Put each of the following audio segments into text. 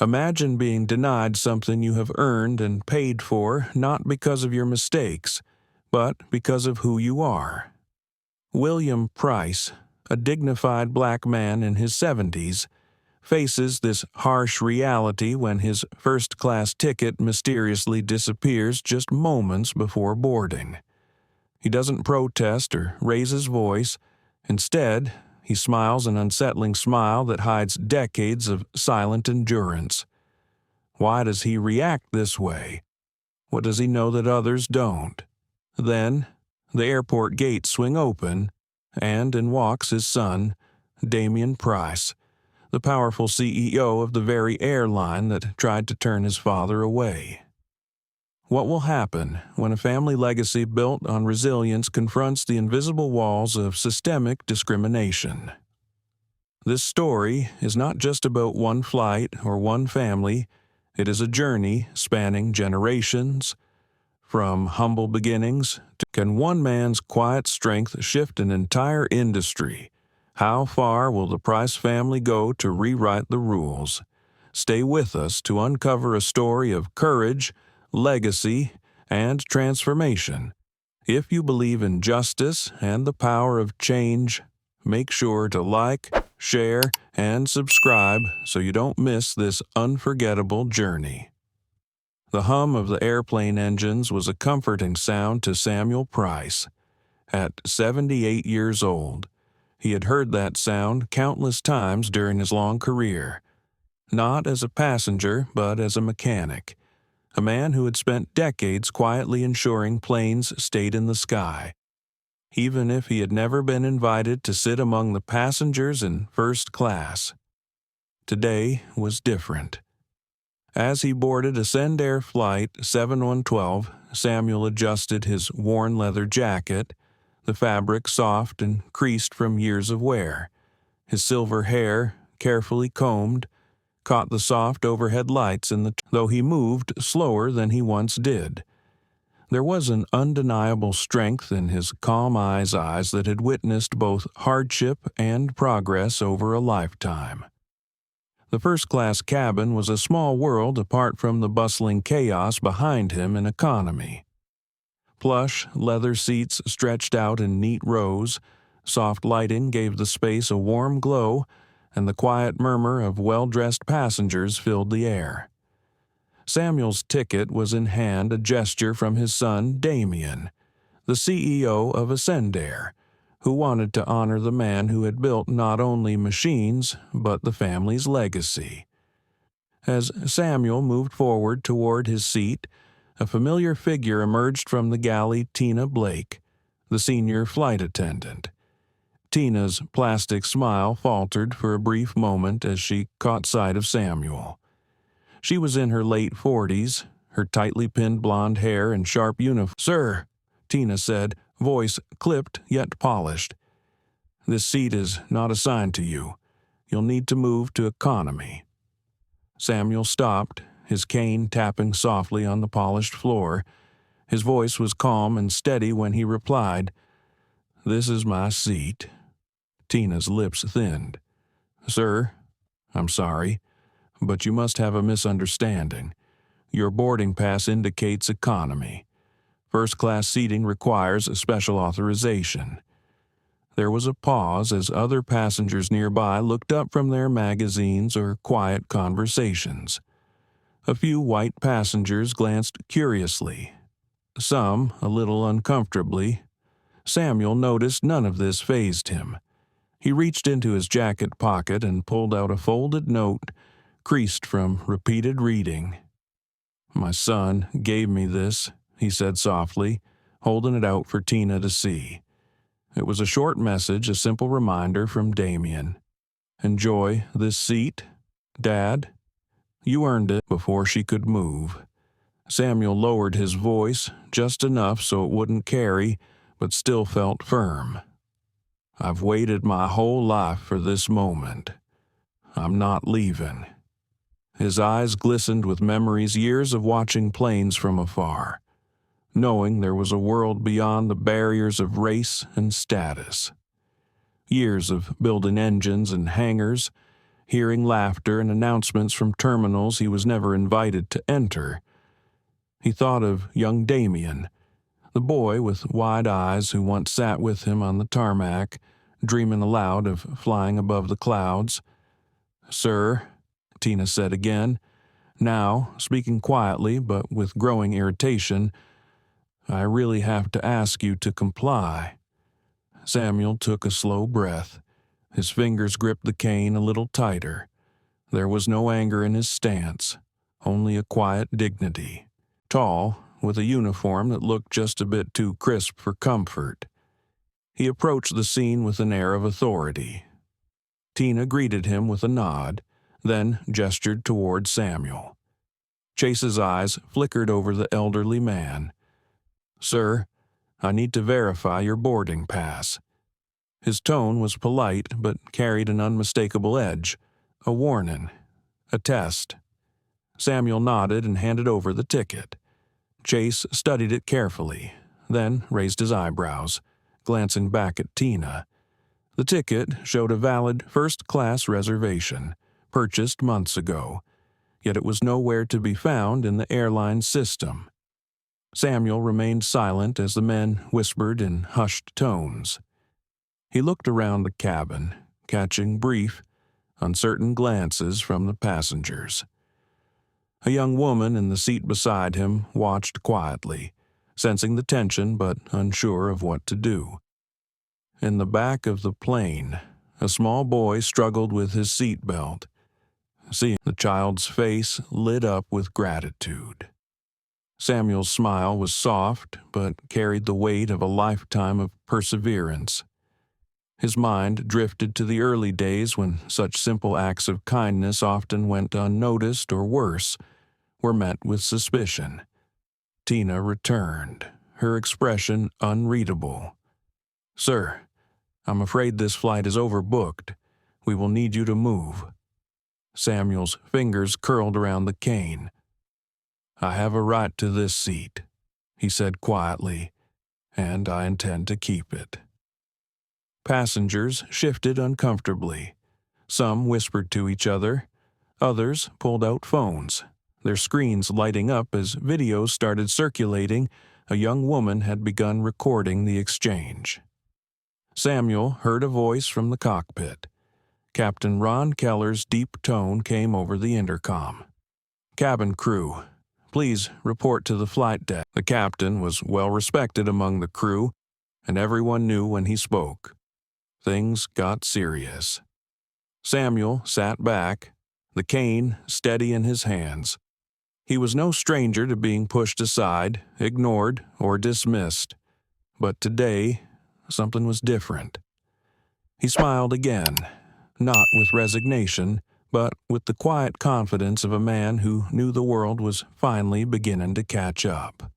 Imagine being denied something you have earned and paid for not because of your mistakes, but because of who you are. William Price, a dignified black man in his 70s, faces this harsh reality when his first-class ticket mysteriously disappears just moments before boarding. He doesn't protest or raise his voice. Instead, he smiles an unsettling smile that hides decades of silent endurance. Why does he react this way? What does he know that others don't? Then, the airport gates swing open, and in walks his son, Damien Price, the powerful CEO of the very airline that tried to turn his father away. What will happen when a family legacy built on resilience confronts the invisible walls of systemic discrimination? This story is not just about one flight or one family. It is a journey spanning generations. From humble beginnings to can one man's quiet strength shift an entire industry? How far will the Price family go to rewrite the rules? Stay with us to uncover a story of courage, legacy, and transformation. If you believe in justice and the power of change, make sure to like, share, and subscribe so you don't miss this unforgettable journey. The hum of the airplane engines was a comforting sound to Samuel Price. At 78 years old, he had heard that sound countless times during his long career, not as a passenger but as a mechanic, a man who had spent decades quietly ensuring planes stayed in the sky, even if he had never been invited to sit among the passengers in first class. Today was different. As he boarded AscendAir Flight 7112, Samuel adjusted his worn leather jacket, the fabric soft and creased from years of wear. His silver hair, carefully combed, caught the soft overhead lights though he moved slower than he once did. There was an undeniable strength in his calm eyes that had witnessed both hardship and progress over a lifetime. The first-class cabin was a small world apart from the bustling chaos behind him in economy. Plush, leather seats stretched out in neat rows, soft lighting gave the space a warm glow, and the quiet murmur of well-dressed passengers filled the air. Samuel's ticket was in hand, a gesture from his son, Damien, the CEO of AscendAir, who wanted to honor the man who had built not only machines, but the family's legacy. As Samuel moved forward toward his seat, a familiar figure emerged from the galley. Tina Blake, the senior flight attendant. Tina's plastic smile faltered for a brief moment as she caught sight of Samuel. She was in her late 40s, her tightly pinned blonde hair and sharp uniform. "Sir," Tina said, voice clipped yet polished. "This seat is not assigned to you. You'll need to move to economy." Samuel stopped, his cane tapping softly on the polished floor. His voice was calm and steady when he replied, "This is my seat." Tina's lips thinned. "Sir, I'm sorry, but you must have a misunderstanding. Your boarding pass indicates economy. First-class seating requires a special authorization." There was a pause as other passengers nearby looked up from their magazines or quiet conversations. A few white passengers glanced curiously, some a little uncomfortably. Samuel noticed none of this fazed him. He reached into his jacket pocket and pulled out a folded note, creased from repeated reading. "My son gave me this," he said softly, holding it out for Tina to see. It was a short message, a simple reminder from Damien. "Enjoy this seat, Dad. You earned it." Before she could move, Samuel lowered his voice just enough so it wouldn't carry, but still felt firm. "I've waited my whole life for this moment. I'm not leaving." His eyes glistened with memories, years of watching planes from afar, knowing there was a world beyond the barriers of race and status. Years of building engines and hangars. hearing laughter and announcements from terminals he was never invited to enter. He thought of young Damien, the boy with wide eyes who once sat with him on the tarmac, dreaming aloud of flying above the clouds. "Sir," Tina said again, now speaking quietly but with growing irritation, "I really have to ask you to comply." Samuel took a slow breath. His fingers gripped the cane a little tighter. There was no anger in his stance, only a quiet dignity. Tall, with a uniform that looked just a bit too crisp for comfort. He approached the scene with an air of authority. Tina greeted him with a nod, then gestured toward Samuel. Chase's eyes flickered over the elderly man. "Sir, I need to verify your boarding pass." His tone was polite but carried an unmistakable edge, a warning, a test. Samuel nodded and handed over the ticket. Chase studied it carefully, then raised his eyebrows, glancing back at Tina. The ticket showed a valid first-class reservation, purchased months ago, yet it was nowhere to be found in the airline system. Samuel remained silent as the men whispered in hushed tones. He looked around the cabin, catching brief, uncertain glances from the passengers. A young woman in the seat beside him watched quietly, sensing the tension but unsure of what to do. In the back of the plane, a small boy struggled with his seat belt. Seeing the child's face lit up with gratitude. Samuel's smile was soft but carried the weight of a lifetime of perseverance. His mind drifted to the early days when such simple acts of kindness often went unnoticed or worse, were met with suspicion. Tina returned, her expression unreadable. "Sir, I'm afraid this flight is overbooked. We will need you to move." Samuel's fingers curled around the cane. "I have a right to this seat," he said quietly, "and I intend to keep it." Passengers shifted uncomfortably. Some whispered to each other. Others pulled out phones, their screens lighting up as videos started circulating. A young woman had begun recording the exchange. Samuel heard a voice from the cockpit. Captain Ron Keller's deep tone came over the intercom. "Cabin crew, please report to the flight deck." The captain was well respected among the crew, and everyone knew when he spoke. Things got serious. Samuel sat back, the cane steady in his hands. He was no stranger to being pushed aside, ignored, or dismissed. But today, something was different. He smiled again, not with resignation, but with the quiet confidence of a man who knew the world was finally beginning to catch up.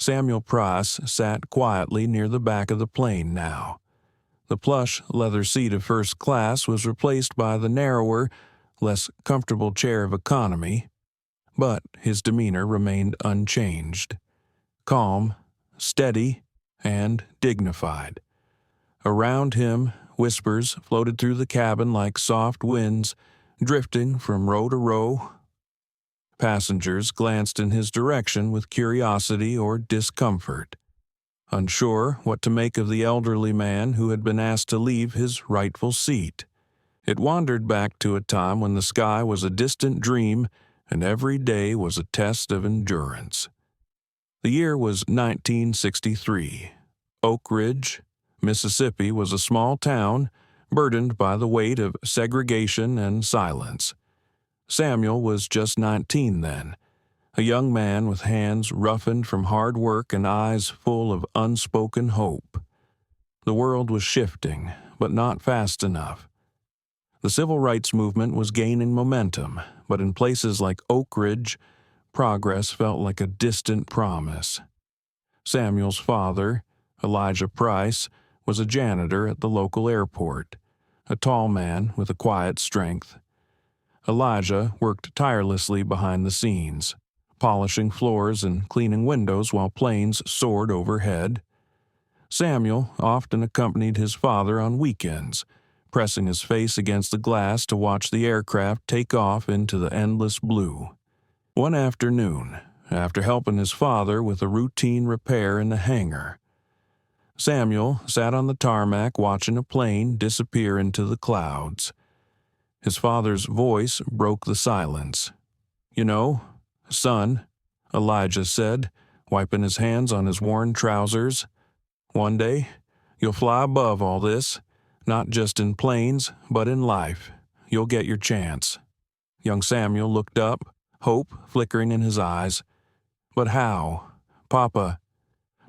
Samuel Price sat quietly near the back of the plane now. The plush leather seat of first class was replaced by the narrower, less comfortable chair of economy, but his demeanor remained unchanged. Calm, steady, and dignified. Around him, whispers floated through the cabin like soft winds, drifting from row to row. Passengers glanced in his direction with curiosity or discomfort, unsure what to make of the elderly man who had been asked to leave his rightful seat. It wandered back to a time when the sky was a distant dream and every day was a test of endurance. The year was 1963. Oak Ridge, Mississippi was a small town, burdened by the weight of segregation and silence. Samuel was just 19 then, a young man with hands roughened from hard work and eyes full of unspoken hope. The world was shifting, but not fast enough. The civil rights movement was gaining momentum, but in places like Oak Ridge, progress felt like a distant promise. Samuel's father, Elijah Price, was a janitor at the local airport, a tall man with a quiet strength. Elijah worked tirelessly behind the scenes, polishing floors and cleaning windows while planes soared overhead. Samuel often accompanied his father on weekends, pressing his face against the glass to watch the aircraft take off into the endless blue. One afternoon, after helping his father with a routine repair in the hangar, Samuel sat on the tarmac watching a plane disappear into the clouds. His father's voice broke the silence. "You know, son," Elijah said, wiping his hands on his worn trousers, "one day you'll fly above all this, not just in planes, but in life. You'll get your chance." Young Samuel looked up, hope flickering in his eyes. "But how? Papa,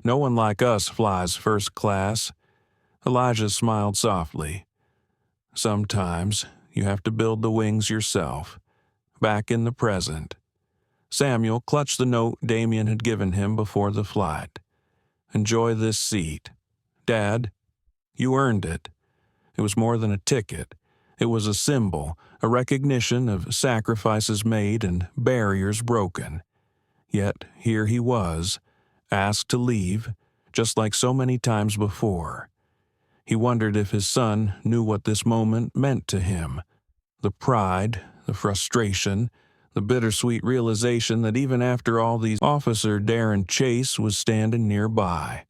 no one like us flies first class." Elijah smiled softly. "Sometimes you have to build the wings yourself." Back in the present, Samuel clutched the note Damien had given him before the flight. "Enjoy this seat. Dad, you earned it." It was more than a ticket. It was a symbol, a recognition of sacrifices made and barriers broken. Yet here he was, asked to leave, just like so many times before. He wondered if his son knew what this moment meant to him. The pride, the frustration, the bittersweet realization that even after all these, Officer Darren Chase was standing nearby.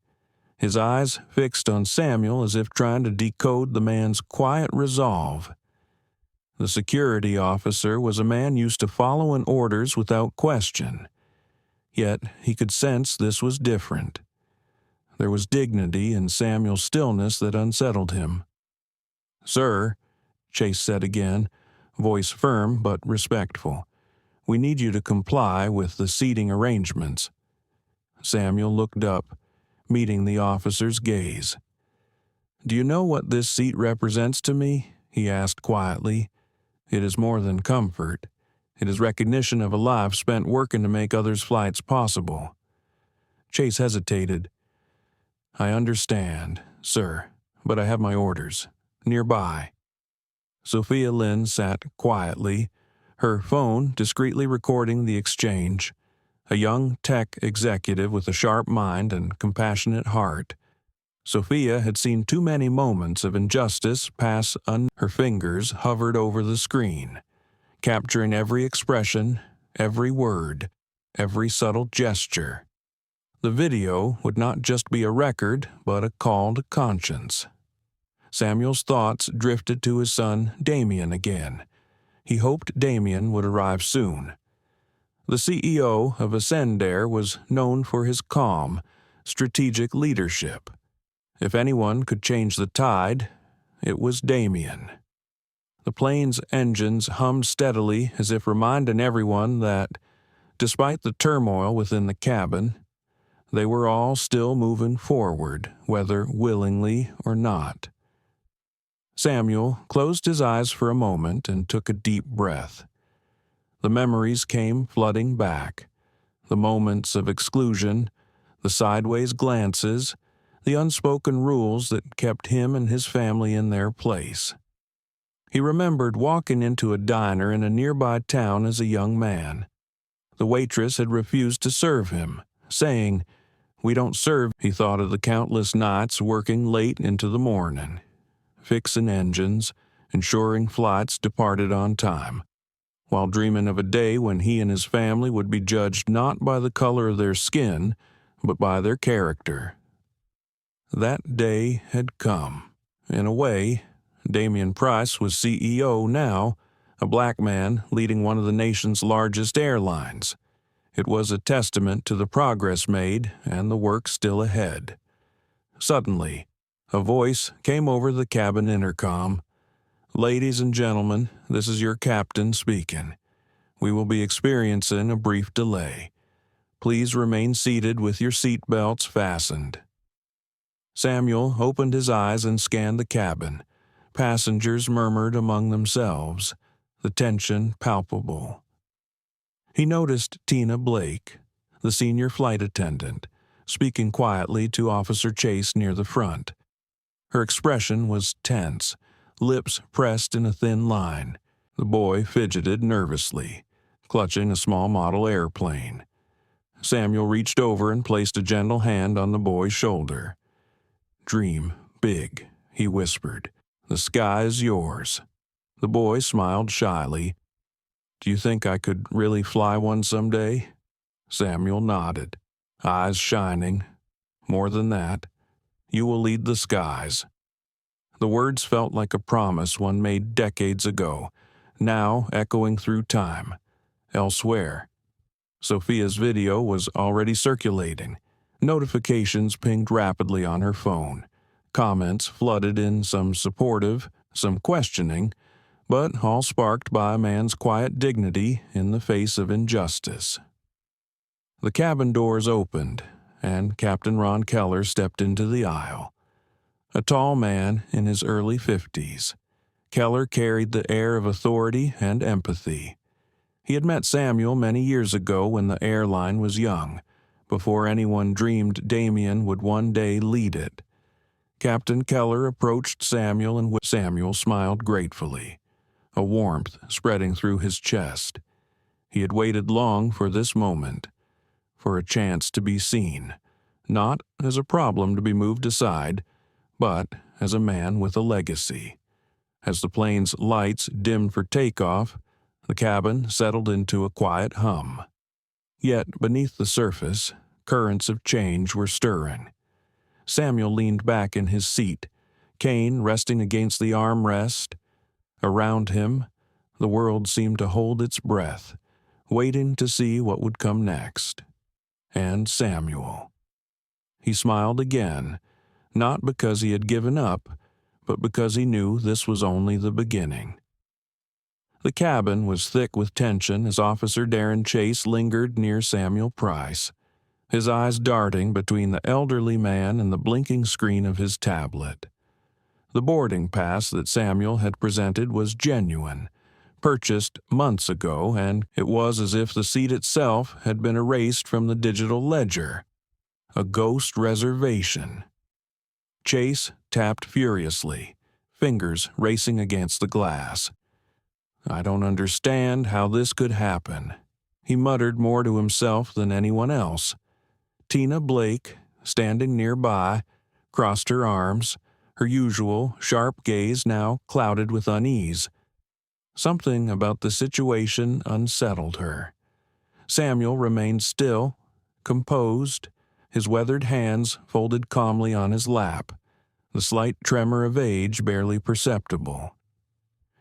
His eyes fixed on Samuel as if trying to decode the man's quiet resolve. The security officer was a man used to following orders without question. Yet he could sense this was different. There was dignity in Samuel's stillness that unsettled him. "Sir," Chase said again, voice firm but respectful, "we need you to comply with the seating arrangements." Samuel looked up, meeting the officer's gaze. "Do you know what this seat represents to me?" he asked quietly. "It is more than comfort. It is recognition of a life spent working to make others' flights possible." Chase hesitated. "I understand, sir, but I have my orders. Nearby." Sophia Lynn sat quietly, her phone discreetly recording the exchange. A young tech executive with a sharp mind and compassionate heart. Sophia had seen too many moments of injustice pass her fingers hovered over the screen, capturing every expression, every word, every subtle gesture. The video would not just be a record, but a call to conscience. Samuel's thoughts drifted to his son Damien again. He hoped Damien would arrive soon. The CEO of AscendAir was known for his calm, strategic leadership. If anyone could change the tide, it was Damien. The plane's engines hummed steadily as if reminding everyone that, despite the turmoil within the cabin, they were all still moving forward, whether willingly or not. Samuel closed his eyes for a moment and took a deep breath. The memories came flooding back. The moments of exclusion, the sideways glances, the unspoken rules that kept him and his family in their place. He remembered walking into a diner in a nearby town as a young man. The waitress had refused to serve him, saying, "We don't serve." He thought of the countless nights working late into the morning, fixing engines, ensuring flights departed on time, while dreaming of a day when he and his family would be judged not by the color of their skin, but by their character. That day had come. In a way, Damien Price was CEO now, a black man leading one of the nation's largest airlines. It was a testament to the progress made and the work still ahead. Suddenly, a voice came over the cabin intercom. "Ladies and gentlemen, this is your captain speaking. We will be experiencing a brief delay. Please remain seated with your seat belts fastened." Samuel opened his eyes and scanned the cabin. Passengers murmured among themselves, the tension palpable. He noticed Tina Blake, the senior flight attendant, speaking quietly to Officer Chase near the front. Her expression was tense, lips pressed in a thin line. The boy fidgeted nervously, clutching a small model airplane. Samuel reached over and placed a gentle hand on the boy's shoulder. "Dream big," he whispered. The sky is yours." The boy smiled shyly. "Do you think I could really fly one someday?" Samuel nodded, eyes shining. "More than that, you will lead the skies." The words felt like a promise one made decades ago, now echoing through time. Elsewhere, Sophia's video was already circulating. Notifications pinged rapidly on her phone. Comments flooded in, some supportive, some questioning, but all sparked by a man's quiet dignity in the face of injustice. The cabin doors opened, and Captain Ron Keller stepped into the aisle. A tall man in his early 50s, Keller carried the air of authority and empathy. He had met Samuel many years ago when the Airline was young, before anyone dreamed Damien would one day lead it. Captain Keller approached Samuel, and Samuel smiled gratefully, a warmth spreading through his chest. He had waited long for this moment, for a chance to be seen, not as a problem to be moved aside, but as a man with a legacy. As the plane's lights dimmed for takeoff, the cabin settled into a quiet hum. Yet beneath the surface, currents of change were stirring. Samuel leaned back in his seat, cane resting against the armrest. Around him, the world seemed to hold its breath, waiting to see what would come next. And Samuel. He smiled again, not because he had given up, but because he knew this was only the beginning. The cabin was thick with tension as Officer Darren Chase lingered near Samuel Price, his eyes darting between the elderly man and the blinking screen of his tablet. The boarding pass that Samuel had presented was genuine, purchased months ago, and it was as if the seat itself had been erased from the digital ledger. A ghost reservation. Chase tapped furiously, fingers racing against the glass. "I don't understand how this could happen," he muttered more to himself than anyone else. Tina Blake, standing nearby, crossed her arms, her usual sharp gaze now clouded with unease. Something about the situation unsettled her. Samuel remained still, composed, his weathered hands folded calmly on his lap, the slight tremor of age barely perceptible.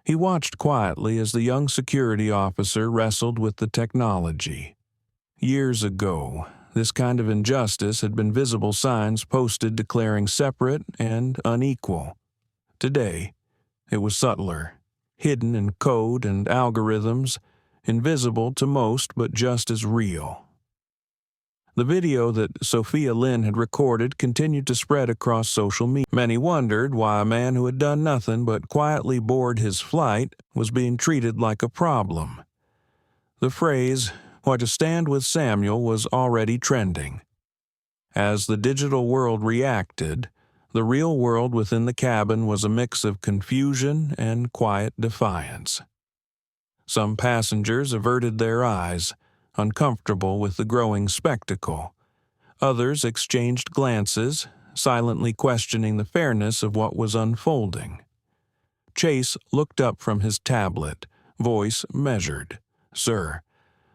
He watched quietly as the young security officer wrestled with the technology. Years ago, this kind of injustice had been visible signs posted declaring separate and unequal. Today, it was subtler, hidden in code and algorithms, invisible to most but just as real. The video that Sophia Lynn had recorded continued to spread across social media. Many wondered why a man who had done nothing but quietly board his flight was being treated like a problem. The phrase, "Why to stand with Samuel," was already trending. As the digital world reacted, the real world within the cabin was a mix of confusion and quiet defiance. Some passengers averted their eyes, uncomfortable with the growing spectacle. Others exchanged glances, silently questioning the fairness of what was unfolding. Chase looked up from his tablet, voice measured. "Sir,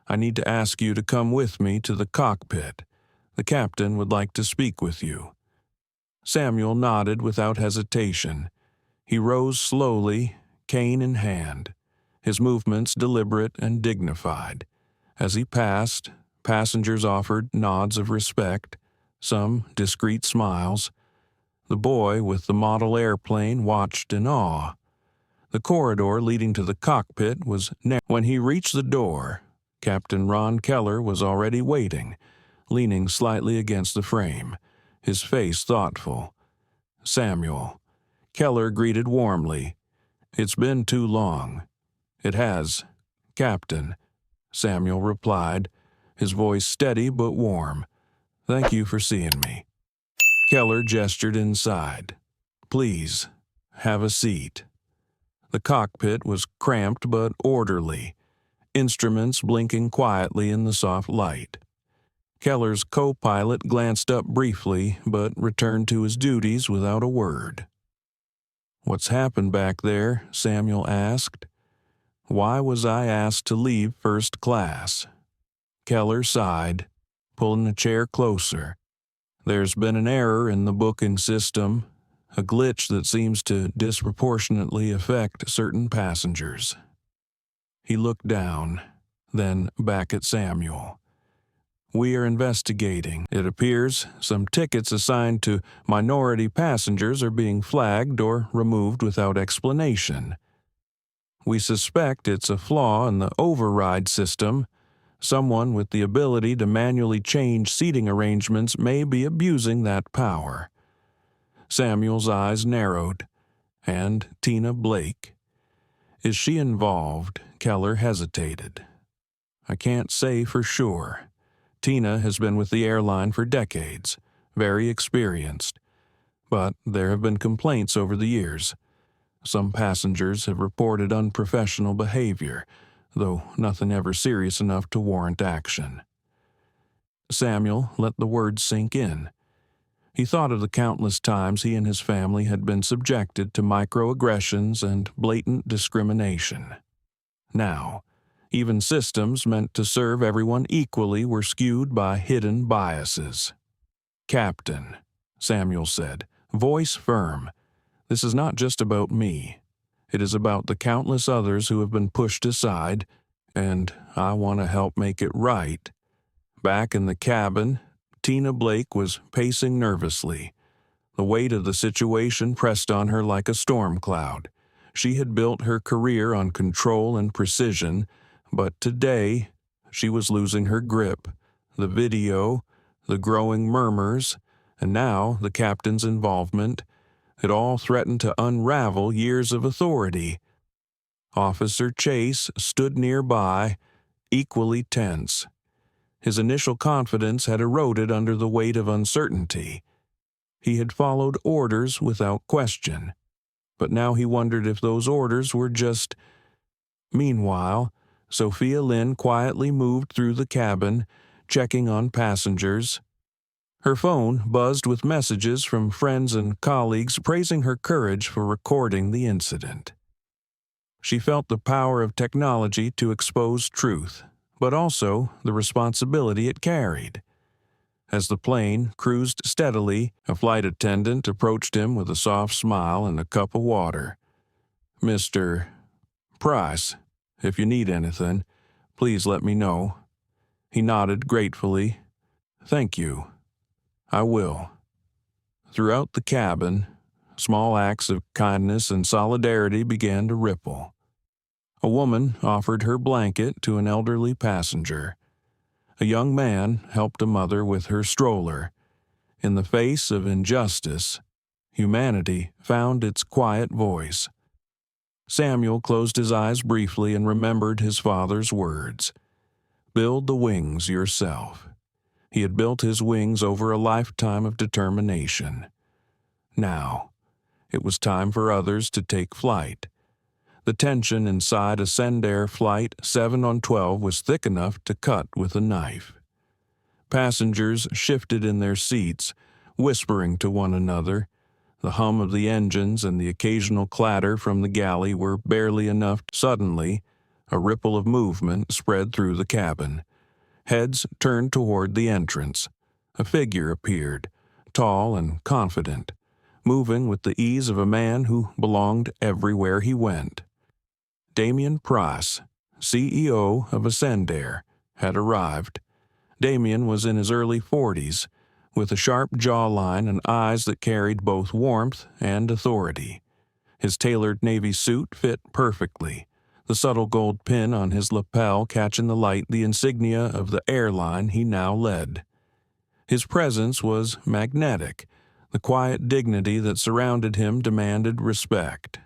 I need to ask you to come with me to the cockpit. The captain would like to speak with you." Samuel nodded without hesitation. He rose slowly, cane in hand, his movements deliberate and dignified. As he passed, passengers offered nods of respect, some discreet smiles. The boy with the model airplane watched in awe. The corridor leading to the cockpit was narrow. When he reached the door, Captain Ron Keller was already waiting, leaning slightly against the frame, his face thoughtful. "Samuel." Keller greeted warmly. "It's been too long." "It has, Captain," Samuel replied, his voice steady but warm. "Thank you for seeing me." Keller gestured inside. "Please, have a seat." The cockpit was cramped but orderly, instruments blinking quietly in the soft light. Keller's co-pilot glanced up briefly but returned to his duties without a word. "What's happened back there?" Samuel asked. "Why was I asked to leave first class?" Keller sighed, pulling the chair closer. "There's been an error in the booking system, a glitch that seems to disproportionately affect certain passengers." He looked down, then back at Samuel. "We are investigating. It appears some tickets assigned to minority passengers are being flagged or removed without explanation. We suspect it's a flaw in the override system. Someone with the ability to manually change seating arrangements may be abusing that power." Samuel's eyes narrowed. "And Tina Blake. Is she involved?" Keller hesitated. "I can't say for sure. Tina has been with the airline for decades, very experienced. But there have been complaints over the years. Some passengers have reported unprofessional behavior, though nothing ever serious enough to warrant action." Samuel let the words sink in. He thought of the countless times he and his family had been subjected to microaggressions and blatant discrimination. Now, even systems meant to serve everyone equally were skewed by hidden biases. "Captain," Samuel said, voice firm, "this is not just about me. It is about the countless others who have been pushed aside, and I want to help make it right." Back in the cabin, Tina Blake was pacing nervously. The weight of the situation pressed on her like a storm cloud. She had built her career on control and precision, but today she was losing her grip. The video, the growing murmurs, and now the captain's involvement, it all threatened to unravel years of authority. Officer Chase stood nearby, equally tense. His initial confidence had eroded under the weight of uncertainty. He had followed orders without question, but now he wondered if those orders were just... Meanwhile, Sophia Lynn quietly moved through the cabin, checking on passengers. Her phone buzzed with messages from friends and colleagues praising her courage for recording the incident. She felt the power of technology to expose truth, but also the responsibility it carried. As the plane cruised steadily, a flight attendant approached him with a soft smile and a cup of water. "Mr. Price, if you need anything, please let me know." He nodded gratefully. "Thank you. I will." Throughout the cabin, small acts of kindness and solidarity began to ripple. A woman offered her blanket to an elderly passenger. A young man helped a mother with her stroller. In the face of injustice, humanity found its quiet voice. Samuel closed his eyes briefly and remembered his father's words. "Build the wings yourself." He had built his wings over a lifetime of determination. Now, it was time for others to take flight. The tension inside AscendAir Flight 7 on 12 was thick enough to cut with a knife. Passengers shifted in their seats, whispering to one another. The hum of the engines and the occasional clatter from the galley were barely enough. Suddenly, a ripple of movement spread through the cabin. Heads turned toward the entrance. A figure appeared, tall and confident, moving with the ease of a man who belonged everywhere he went. Damien Price, CEO of AscendAir, had arrived. Damien was in his early 40s, with a sharp jawline and eyes that carried both warmth and authority. His tailored navy suit fit perfectly, the subtle gold pin on his lapel catching the light the insignia of the airline he now led. His presence was magnetic. The quiet dignity that surrounded him demanded respect.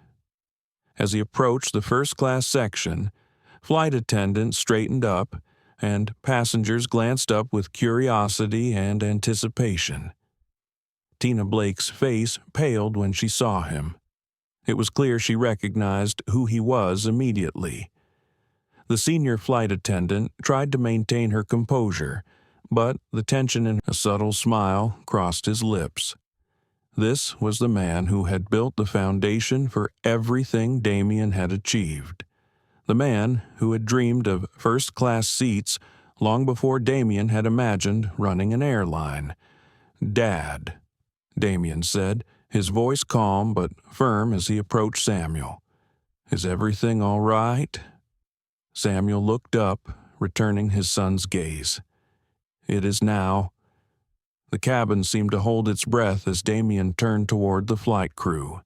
As he approached the first-class section, flight attendants straightened up, and passengers glanced up with curiosity and anticipation. Tina Blake's face paled when she saw him. It was clear she recognized who he was immediately. The senior flight attendant tried to maintain her composure, but the tension in a subtle smile crossed his lips. This was the man who had built the foundation for everything Damien had achieved. The man who had dreamed of first-class seats long before Damien had imagined running an airline. "Dad," Damien said, his voice calm but firm as he approached Samuel. "Is everything all right?" Samuel looked up, returning his son's gaze. "It is now." The cabin seemed to hold its breath as Damien turned toward the flight crew.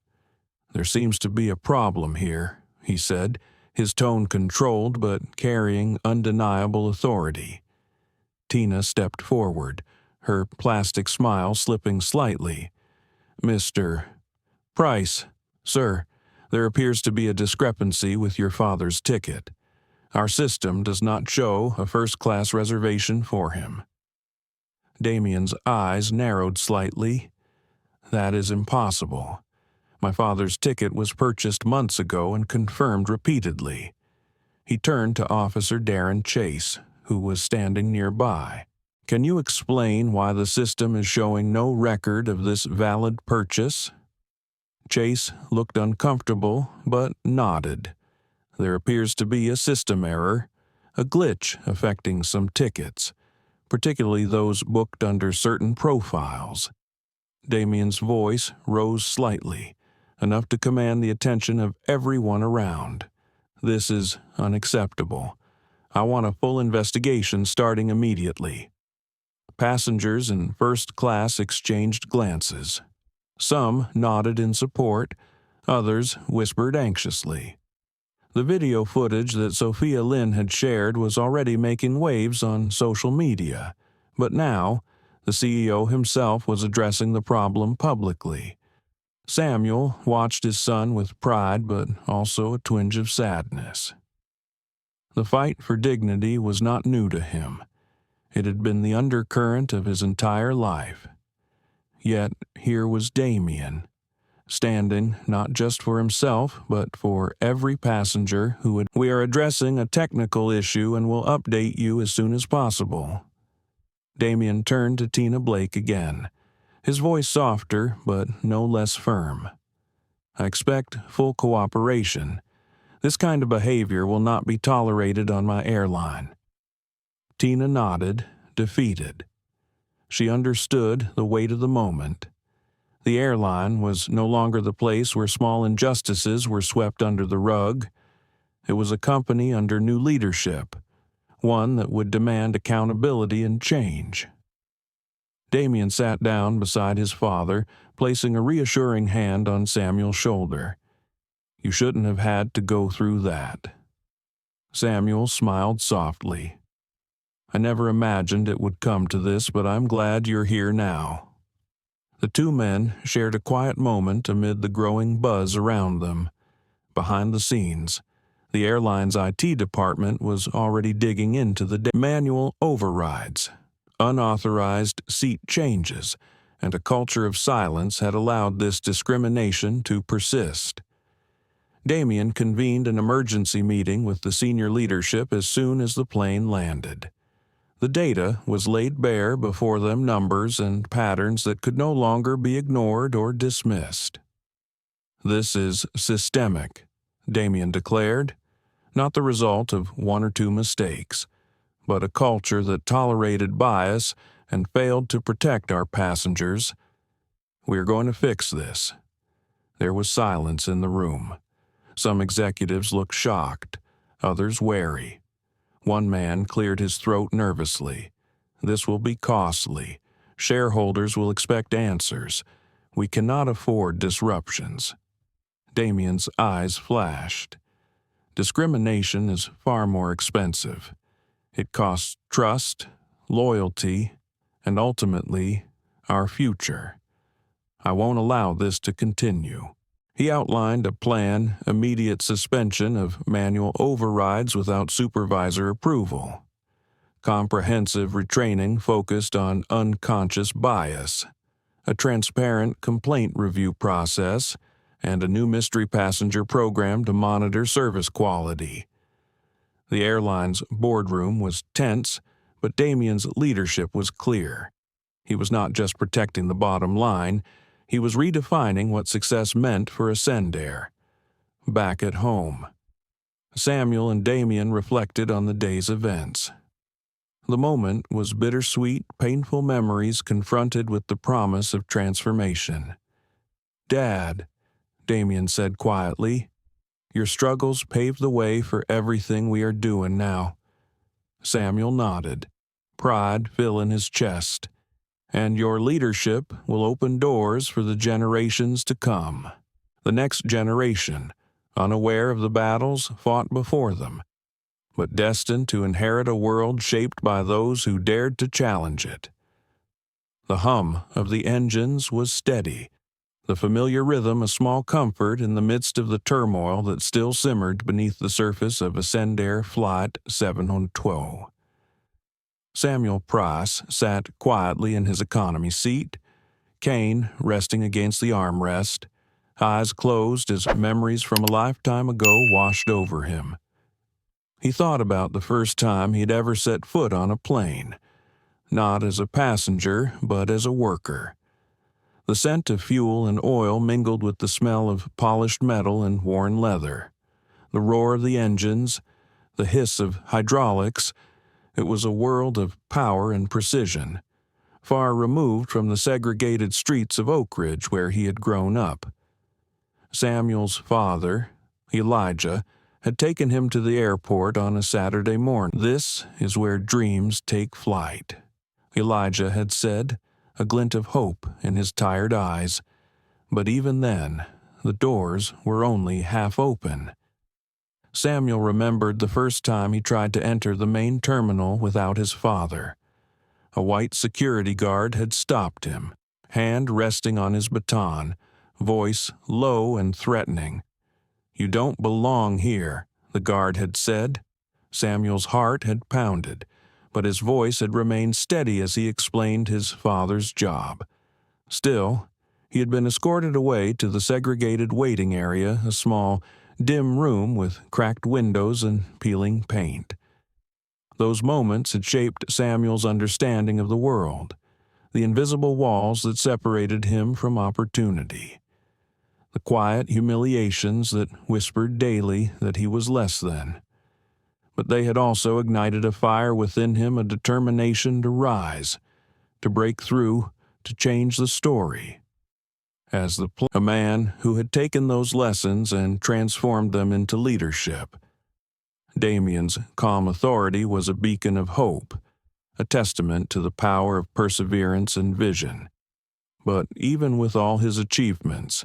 "There seems to be a problem here," he said, his tone controlled but carrying undeniable authority. Tina stepped forward, her plastic smile slipping slightly. "Mr. Price, sir, there appears to be a discrepancy with your father's ticket. Our system does not show a first-class reservation for him." Damien's eyes narrowed slightly. "That is impossible. My father's ticket was purchased months ago and confirmed repeatedly." He turned to Officer Darren Chase, who was standing nearby. "Can you explain why the system is showing no record of this valid purchase?" Chase looked uncomfortable, but nodded. "There appears to be a system error, a glitch affecting some tickets, particularly those booked under certain profiles." Damien's voice rose slightly, enough to command the attention of everyone around. "This is unacceptable. I want a full investigation starting immediately." Passengers in first class exchanged glances. Some nodded in support, others whispered anxiously. The video footage that Sophia Lynn had shared was already making waves on social media, but now the CEO himself was addressing the problem publicly. Samuel watched his son with pride but also a twinge of sadness. The fight for dignity was not new to him. It had been the undercurrent of his entire life. Yet here was Damien, standing not just for himself, but for every passenger who would. "We are addressing a technical issue and will update you as soon as possible." Damien turned to Tina Blake again, his voice softer but no less firm. "I expect full cooperation. This kind of behavior will not be tolerated on my airline." Tina nodded, defeated. She understood the weight of the moment. The airline was no longer the place where small injustices were swept under the rug. It was a company under new leadership, one that would demand accountability and change. Damien sat down beside his father, placing a reassuring hand on Samuel's shoulder. "You shouldn't have had to go through that." Samuel smiled softly. "I never imagined it would come to this, but I'm glad you're here now." The two men shared a quiet moment amid the growing buzz around them. Behind the scenes, the airline's IT department was already digging into the manual overrides, unauthorized seat changes, and a culture of silence had allowed this discrimination to persist. Damien convened an emergency meeting with the senior leadership as soon as the plane landed. The data was laid bare before them, numbers and patterns that could no longer be ignored or dismissed. "This is systemic," Damien declared, "not the result of one or two mistakes, but a culture that tolerated bias and failed to protect our passengers. We are going to fix this." There was silence in the room. Some executives looked shocked, others wary. One man cleared his throat nervously. "This will be costly. Shareholders will expect answers. We cannot afford disruptions." Damien's eyes flashed. Discrimination is far more expensive. It costs trust, loyalty, and ultimately, our future. I won't allow this to continue. He outlined a plan: immediate suspension of manual overrides without supervisor approval, comprehensive retraining focused on unconscious bias, a transparent complaint review process, and a new mystery passenger program to monitor service quality. The airline's boardroom was tense, but Damien's leadership was clear. He was not just protecting the bottom line, He was redefining what success meant for AscendAir. Back at home, Samuel and Damien reflected on the day's events. The moment was bittersweet, painful memories confronted with the promise of transformation. "Dad," Damien said quietly, "your struggles paved the way for everything we are doing now." Samuel nodded, pride filling his chest. "And your leadership will open doors for the generations to come. The next generation, unaware of the battles fought before them, but destined to inherit a world shaped by those who dared to challenge it." The hum of the engines was steady, the familiar rhythm a small comfort in the midst of the turmoil that still simmered beneath the surface of AscendAir Flight 712. Samuel Price sat quietly in his economy seat, cane resting against the armrest, eyes closed as memories from a lifetime ago washed over him. He thought about the first time he'd ever set foot on a plane, not as a passenger, but as a worker. The scent of fuel and oil mingled with the smell of polished metal and worn leather. The roar of the engines, the hiss of hydraulics. It was a world of power and precision, far removed from the segregated streets of Oak Ridge where he had grown up. Samuel's father, Elijah, had taken him to the airport on a Saturday morning. "This is where dreams take flight," Elijah had said, a glint of hope in his tired eyes. But even then, the doors were only half open. Samuel remembered the first time he tried to enter the main terminal without his father. A white security guard had stopped him, hand resting on his baton, voice low and threatening. "You don't belong here," the guard had said. Samuel's heart had pounded, but his voice had remained steady as he explained his father's job. Still, he had been escorted away to the segregated waiting area, a small, dim room with cracked windows and peeling paint. Those moments had shaped Samuel's understanding of the world, the invisible walls that separated him from opportunity, the quiet humiliations that whispered daily that he was less than. But they had also ignited a fire within him, a determination to rise, to break through, to change the story. As a man who had taken those lessons and transformed them into leadership. Damien's calm authority was a beacon of hope, a testament to the power of perseverance and vision. But even with all his achievements,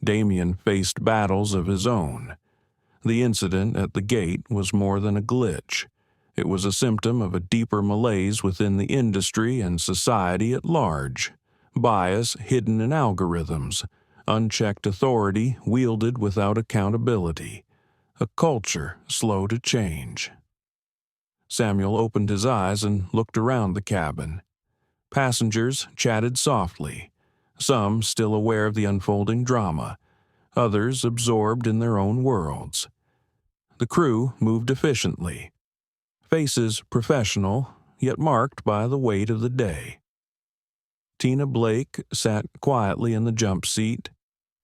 Damien faced battles of his own. The incident at the gate was more than a glitch. It was a symptom of a deeper malaise within the industry and society at large. Bias hidden in algorithms, unchecked authority wielded without accountability, a culture slow to change. Samuel opened his eyes and looked around the cabin. Passengers chatted softly, some still aware of the unfolding drama, others absorbed in their own worlds. The crew moved efficiently, faces professional, yet marked by the weight of the day. Tina Blake sat quietly in the jump seat,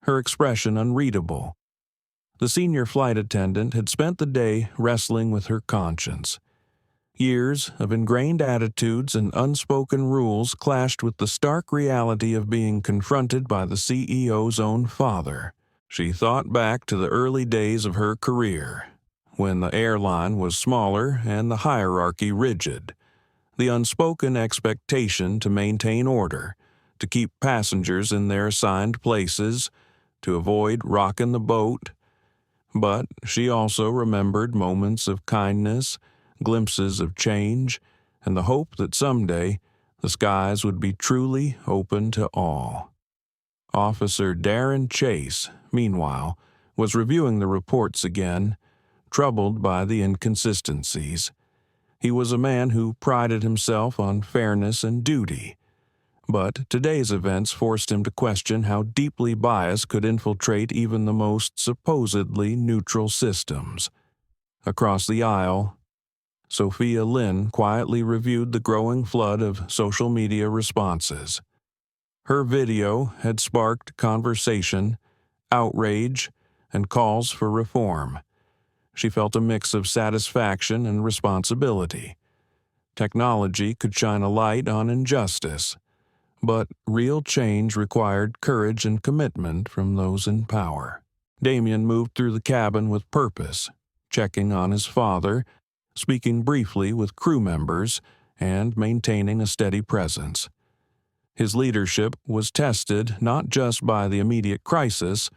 her expression unreadable. The senior flight attendant had spent the day wrestling with her conscience. Years of ingrained attitudes and unspoken rules clashed with the stark reality of being confronted by the CEO's own father. She thought back to the early days of her career, when the airline was smaller and the hierarchy rigid. The unspoken expectation to maintain order, to keep passengers in their assigned places, to avoid rocking the boat. But she also remembered moments of kindness, glimpses of change, and the hope that someday the skies would be truly open to all. Officer Darren Chase, meanwhile, was reviewing the reports again, troubled by the inconsistencies. He was a man who prided himself on fairness and duty, but today's events forced him to question how deeply bias could infiltrate even the most supposedly neutral systems. Across the aisle, Sophia Lynn quietly reviewed the growing flood of social media responses. Her video had sparked conversation, outrage, and calls for reform. She felt a mix of satisfaction and responsibility. Technology could shine a light on injustice, but real change required courage and commitment from those in power. Damien moved through the cabin with purpose, checking on his father, speaking briefly with crew members, and maintaining a steady presence. His leadership was tested not just by the immediate crisis,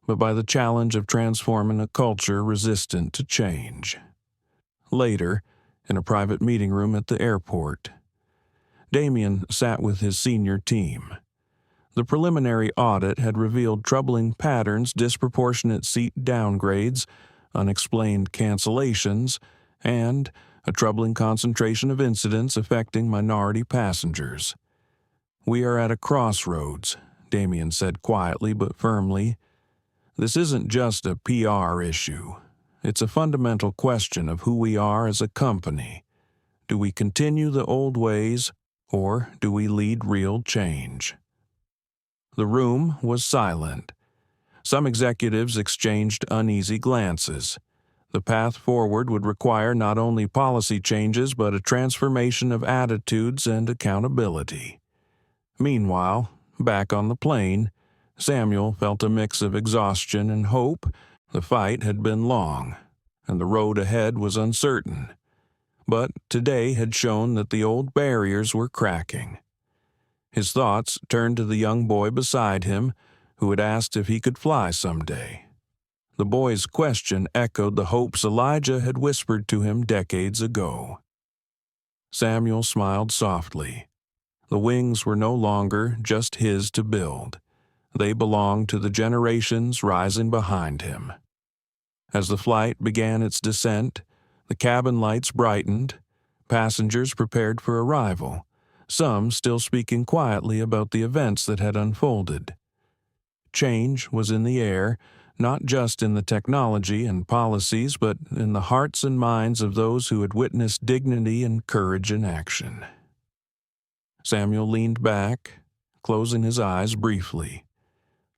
but by the challenge of transforming a culture resistant to change. Later, in a private meeting room at the airport, Damien sat with his senior team. The preliminary audit had revealed troubling patterns, disproportionate seat downgrades, unexplained cancellations, and a troubling concentration of incidents affecting minority passengers. "We are at a crossroads," Damien said quietly but firmly. "This isn't just a PR issue. It's a fundamental question of who we are as a company. Do we continue the old ways, or do we lead real change?" The room was silent. Some executives exchanged uneasy glances. The path forward would require not only policy changes but a transformation of attitudes and accountability. Meanwhile, back on the plane, Samuel felt a mix of exhaustion and hope. The fight had been long, and the road ahead was uncertain. But today had shown that the old barriers were cracking. His thoughts turned to the young boy beside him, who had asked if he could fly someday. The boy's question echoed the hopes Elijah had whispered to him decades ago. Samuel smiled softly. The wings were no longer just his to build. They belonged to the generations rising behind him. As the flight began its descent, the cabin lights brightened. Passengers prepared for arrival, some still speaking quietly about the events that had unfolded. Change was in the air, not just in the technology and policies, but in the hearts and minds of those who had witnessed dignity and courage in action. Samuel leaned back, closing his eyes briefly.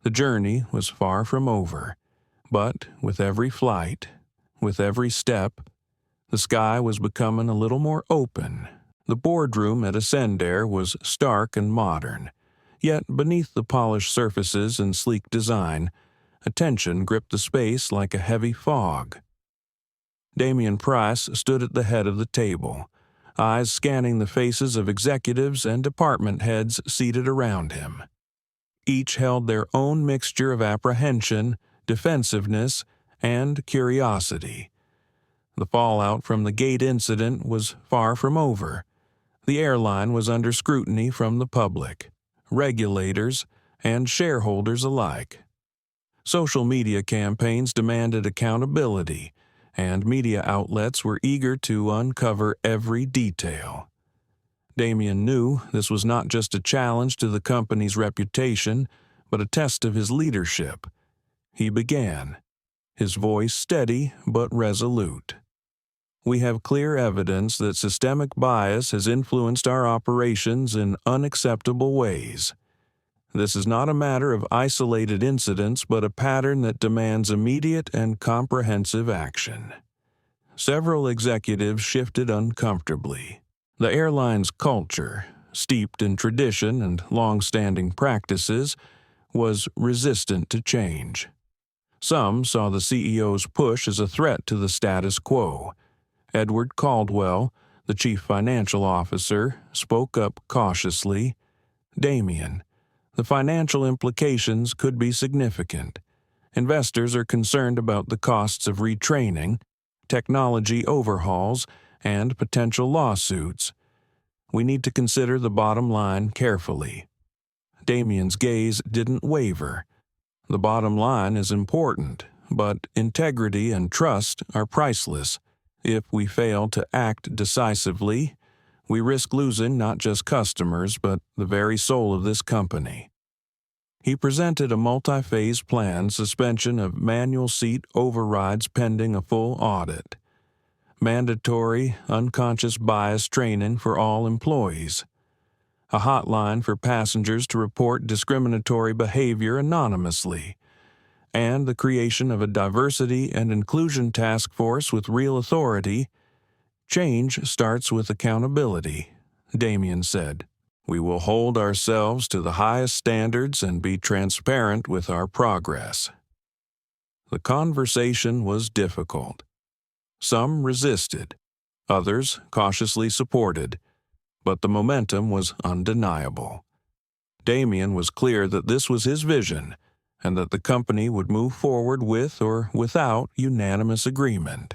The journey was far from over, but with every flight, with every step, the sky was becoming a little more open. The boardroom at AscendAir was stark and modern, yet beneath the polished surfaces and sleek design, attention gripped the space like a heavy fog. Damien Price stood at the head of the table, eyes scanning the faces of executives and department heads seated around him. Each held their own mixture of apprehension, defensiveness, and curiosity. The fallout from the gate incident was far from over. The airline was under scrutiny from the public, regulators, and shareholders alike. Social media campaigns demanded accountability, and media outlets were eager to uncover every detail. Damien knew this was not just a challenge to the company's reputation, but a test of his leadership. He began, his voice steady but resolute. "We have clear evidence that systemic bias has influenced our operations in unacceptable ways. This is not a matter of isolated incidents, but a pattern that demands immediate and comprehensive action." Several executives shifted uncomfortably. The airline's culture, steeped in tradition and long-standing practices, was resistant to change. Some saw the CEO's push as a threat to the status quo. Edward Caldwell, the chief financial officer, spoke up cautiously. "Damien, the financial implications could be significant. Investors are concerned about the costs of retraining, technology overhauls, and potential lawsuits. We need to consider the bottom line carefully." Damien's gaze didn't waver. The bottom line is important, but integrity and trust are priceless. If we fail to act decisively, we risk losing not just customers, but the very soul of this company. He presented a multi-phase plan: suspension of manual seat overrides pending a full audit, mandatory unconscious bias training for all employees, a hotline for passengers to report discriminatory behavior anonymously, and the creation of a diversity and inclusion task force with real authority. Change starts with accountability, Damien said. We will hold ourselves to the highest standards and be transparent with our progress. The conversation was difficult. Some resisted, others cautiously supported, but the momentum was undeniable. Damien was clear that this was his vision, and that the company would move forward with or without unanimous agreement.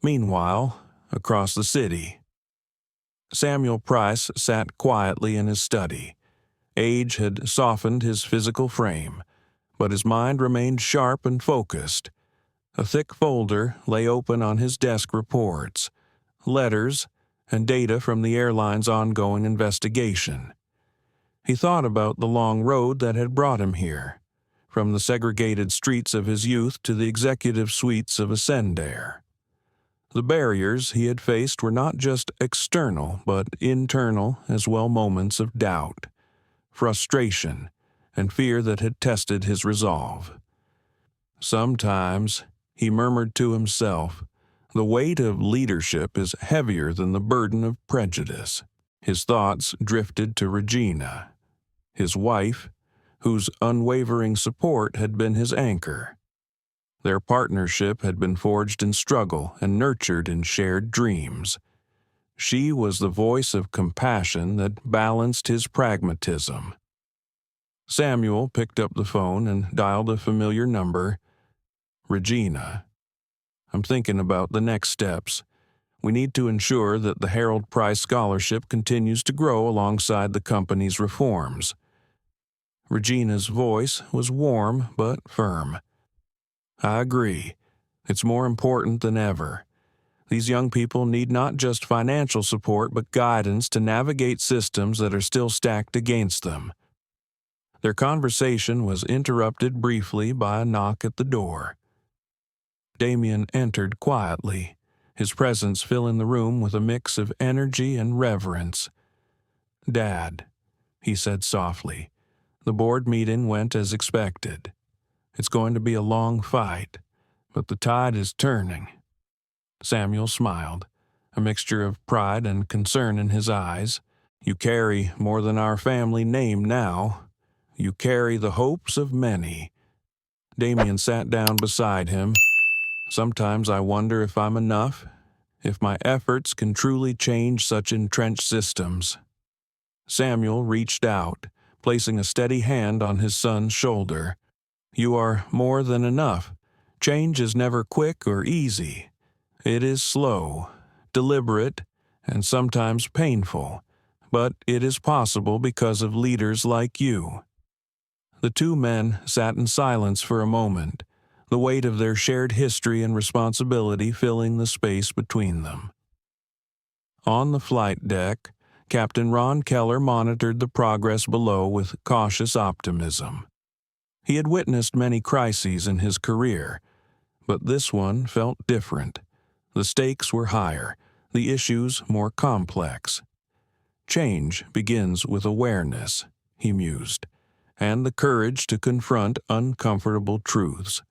Meanwhile, across the city, Samuel Price sat quietly in his study. Age had softened his physical frame, but his mind remained sharp and focused. A thick folder lay open on his desk: reports, letters, and data from the airline's ongoing investigation. He thought about the long road that had brought him here, from the segregated streets of his youth to the executive suites of AscendAir. The barriers he had faced were not just external, but internal as well, moments of doubt, frustration, and fear that had tested his resolve. Sometimes, he murmured to himself, the weight of leadership is heavier than the burden of prejudice. His thoughts drifted to Regina, his wife, whose unwavering support had been his anchor. Their partnership had been forged in struggle and nurtured in shared dreams. She was the voice of compassion that balanced his pragmatism. Samuel picked up the phone and dialed a familiar number. Regina. I'm thinking about the next steps. We need to ensure that the Harold Price Scholarship continues to grow alongside the company's reforms. Regina's voice was warm but firm. I agree. It's more important than ever. These young people need not just financial support but guidance to navigate systems that are still stacked against them. Their conversation was interrupted briefly by a knock at the door. Damien entered quietly, his presence filling the room with a mix of energy and reverence. "Dad," he said softly. "The board meeting went as expected. It's going to be a long fight, but the tide is turning." Samuel smiled, a mixture of pride and concern in his eyes. "You carry more than our family name now. You carry the hopes of many." Damien sat down beside him. "Sometimes I wonder if I'm enough, if my efforts can truly change such entrenched systems." Samuel reached out, placing a steady hand on his son's shoulder. "You are more than enough. Change is never quick or easy. It is slow, deliberate, and sometimes painful, but it is possible because of leaders like you." The two men sat in silence for a moment, the weight of their shared history and responsibility filling the space between them. On the flight deck, Captain Ron Keller monitored the progress below with cautious optimism. He had witnessed many crises in his career, but this one felt different. The stakes were higher, the issues more complex. Change begins with awareness, he mused, and the courage to confront uncomfortable truths.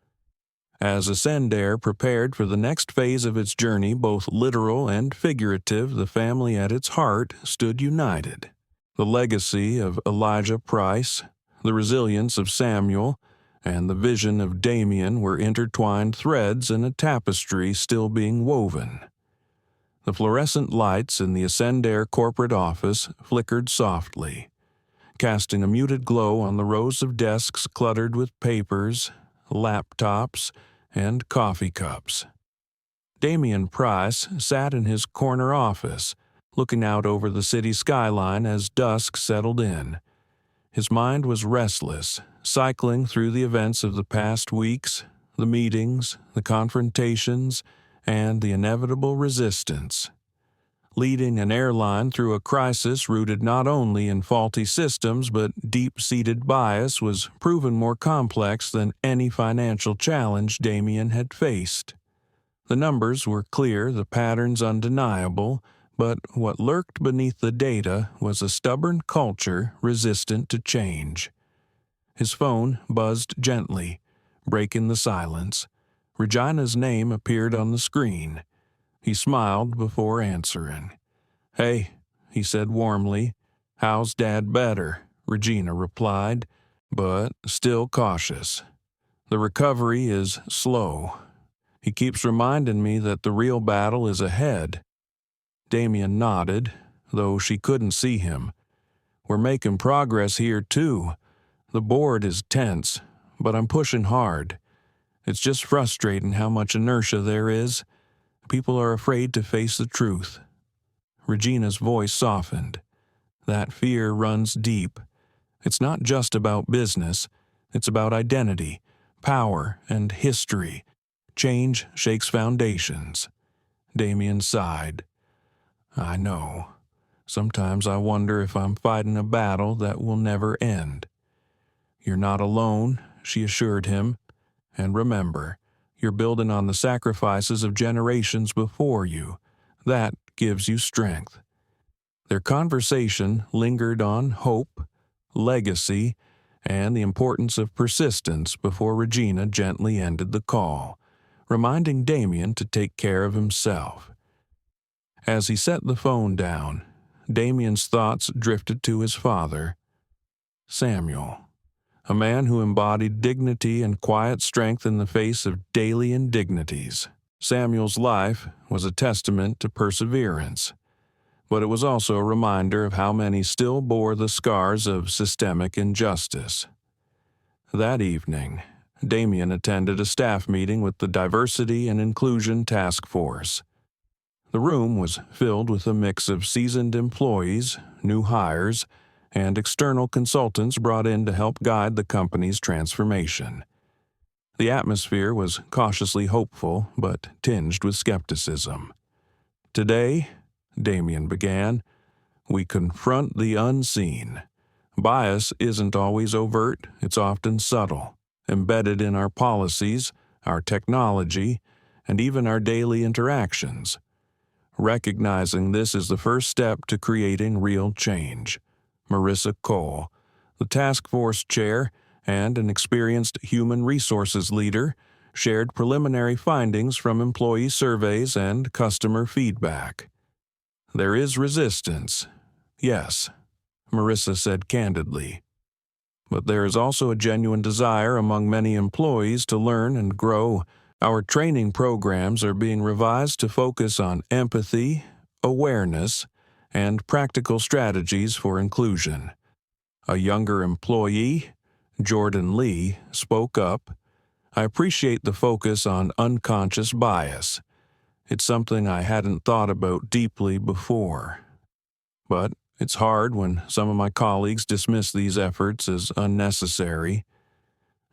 As AscendAir prepared for the next phase of its journey, both literal and figurative, the family at its heart stood united. The legacy of Elijah Price, the resilience of Samuel, and the vision of Damien were intertwined threads in a tapestry still being woven. The fluorescent lights in the AscendAir corporate office flickered softly, casting a muted glow on the rows of desks cluttered with papers, laptops, and coffee cups. Damien Price sat in his corner office, looking out over the city skyline as dusk settled in. His mind was restless, cycling through the events of the past weeks, the meetings, the confrontations, and the inevitable resistance. Leading an airline through a crisis rooted not only in faulty systems but deep-seated bias was proven more complex than any financial challenge Damien had faced. The numbers were clear, the patterns undeniable, But what lurked beneath the data was a stubborn culture resistant to change. His phone buzzed gently, breaking the silence. Regina's name appeared on the screen. He smiled before answering. "Hey," he said warmly. "How's Dad better?" Regina replied, but still cautious. "The recovery is slow. He keeps reminding me that the real battle is ahead." Damien nodded, though she couldn't see him. "We're making progress here, too. The board is tense, but I'm pushing hard. It's just frustrating how much inertia there is. People are afraid to face the truth." Regina's voice softened. "That fear runs deep. It's not just about business. It's about identity, power, and history. Change shakes foundations." Damien sighed. "I know. Sometimes I wonder if I'm fighting a battle that will never end." "You're not alone," she assured him. "And remember, you're building on the sacrifices of generations before you. That gives you strength." Their conversation lingered on hope, legacy, and the importance of persistence before Regina gently ended the call, reminding Damien to take care of himself. As he set the phone down, Damien's thoughts drifted to his father, Samuel, a man who embodied dignity and quiet strength in the face of daily indignities. Samuel's life was a testament to perseverance, but it was also a reminder of how many still bore the scars of systemic injustice. That evening, Damien attended a staff meeting with the Diversity and Inclusion Task Force. The room was filled with a mix of seasoned employees, new hires, and external consultants brought in to help guide the company's transformation. The atmosphere was cautiously hopeful, but tinged with skepticism. "Today," Damien began, "we confront the unseen. Bias isn't always overt, it's often subtle, embedded in our policies, our technology, and even our daily interactions. Recognizing this is the first step to creating real change." Marissa Cole, the task force chair and an experienced human resources leader, shared preliminary findings from employee surveys and customer feedback. "There is resistance, yes," Marissa said candidly. "But there is also a genuine desire among many employees to learn and grow. Our training programs are being revised to focus on empathy, awareness, and practical strategies for inclusion." A younger employee, Jordan Lee, spoke up. "I appreciate the focus on unconscious bias. It's something I hadn't thought about deeply before. But it's hard when some of my colleagues dismiss these efforts as unnecessary."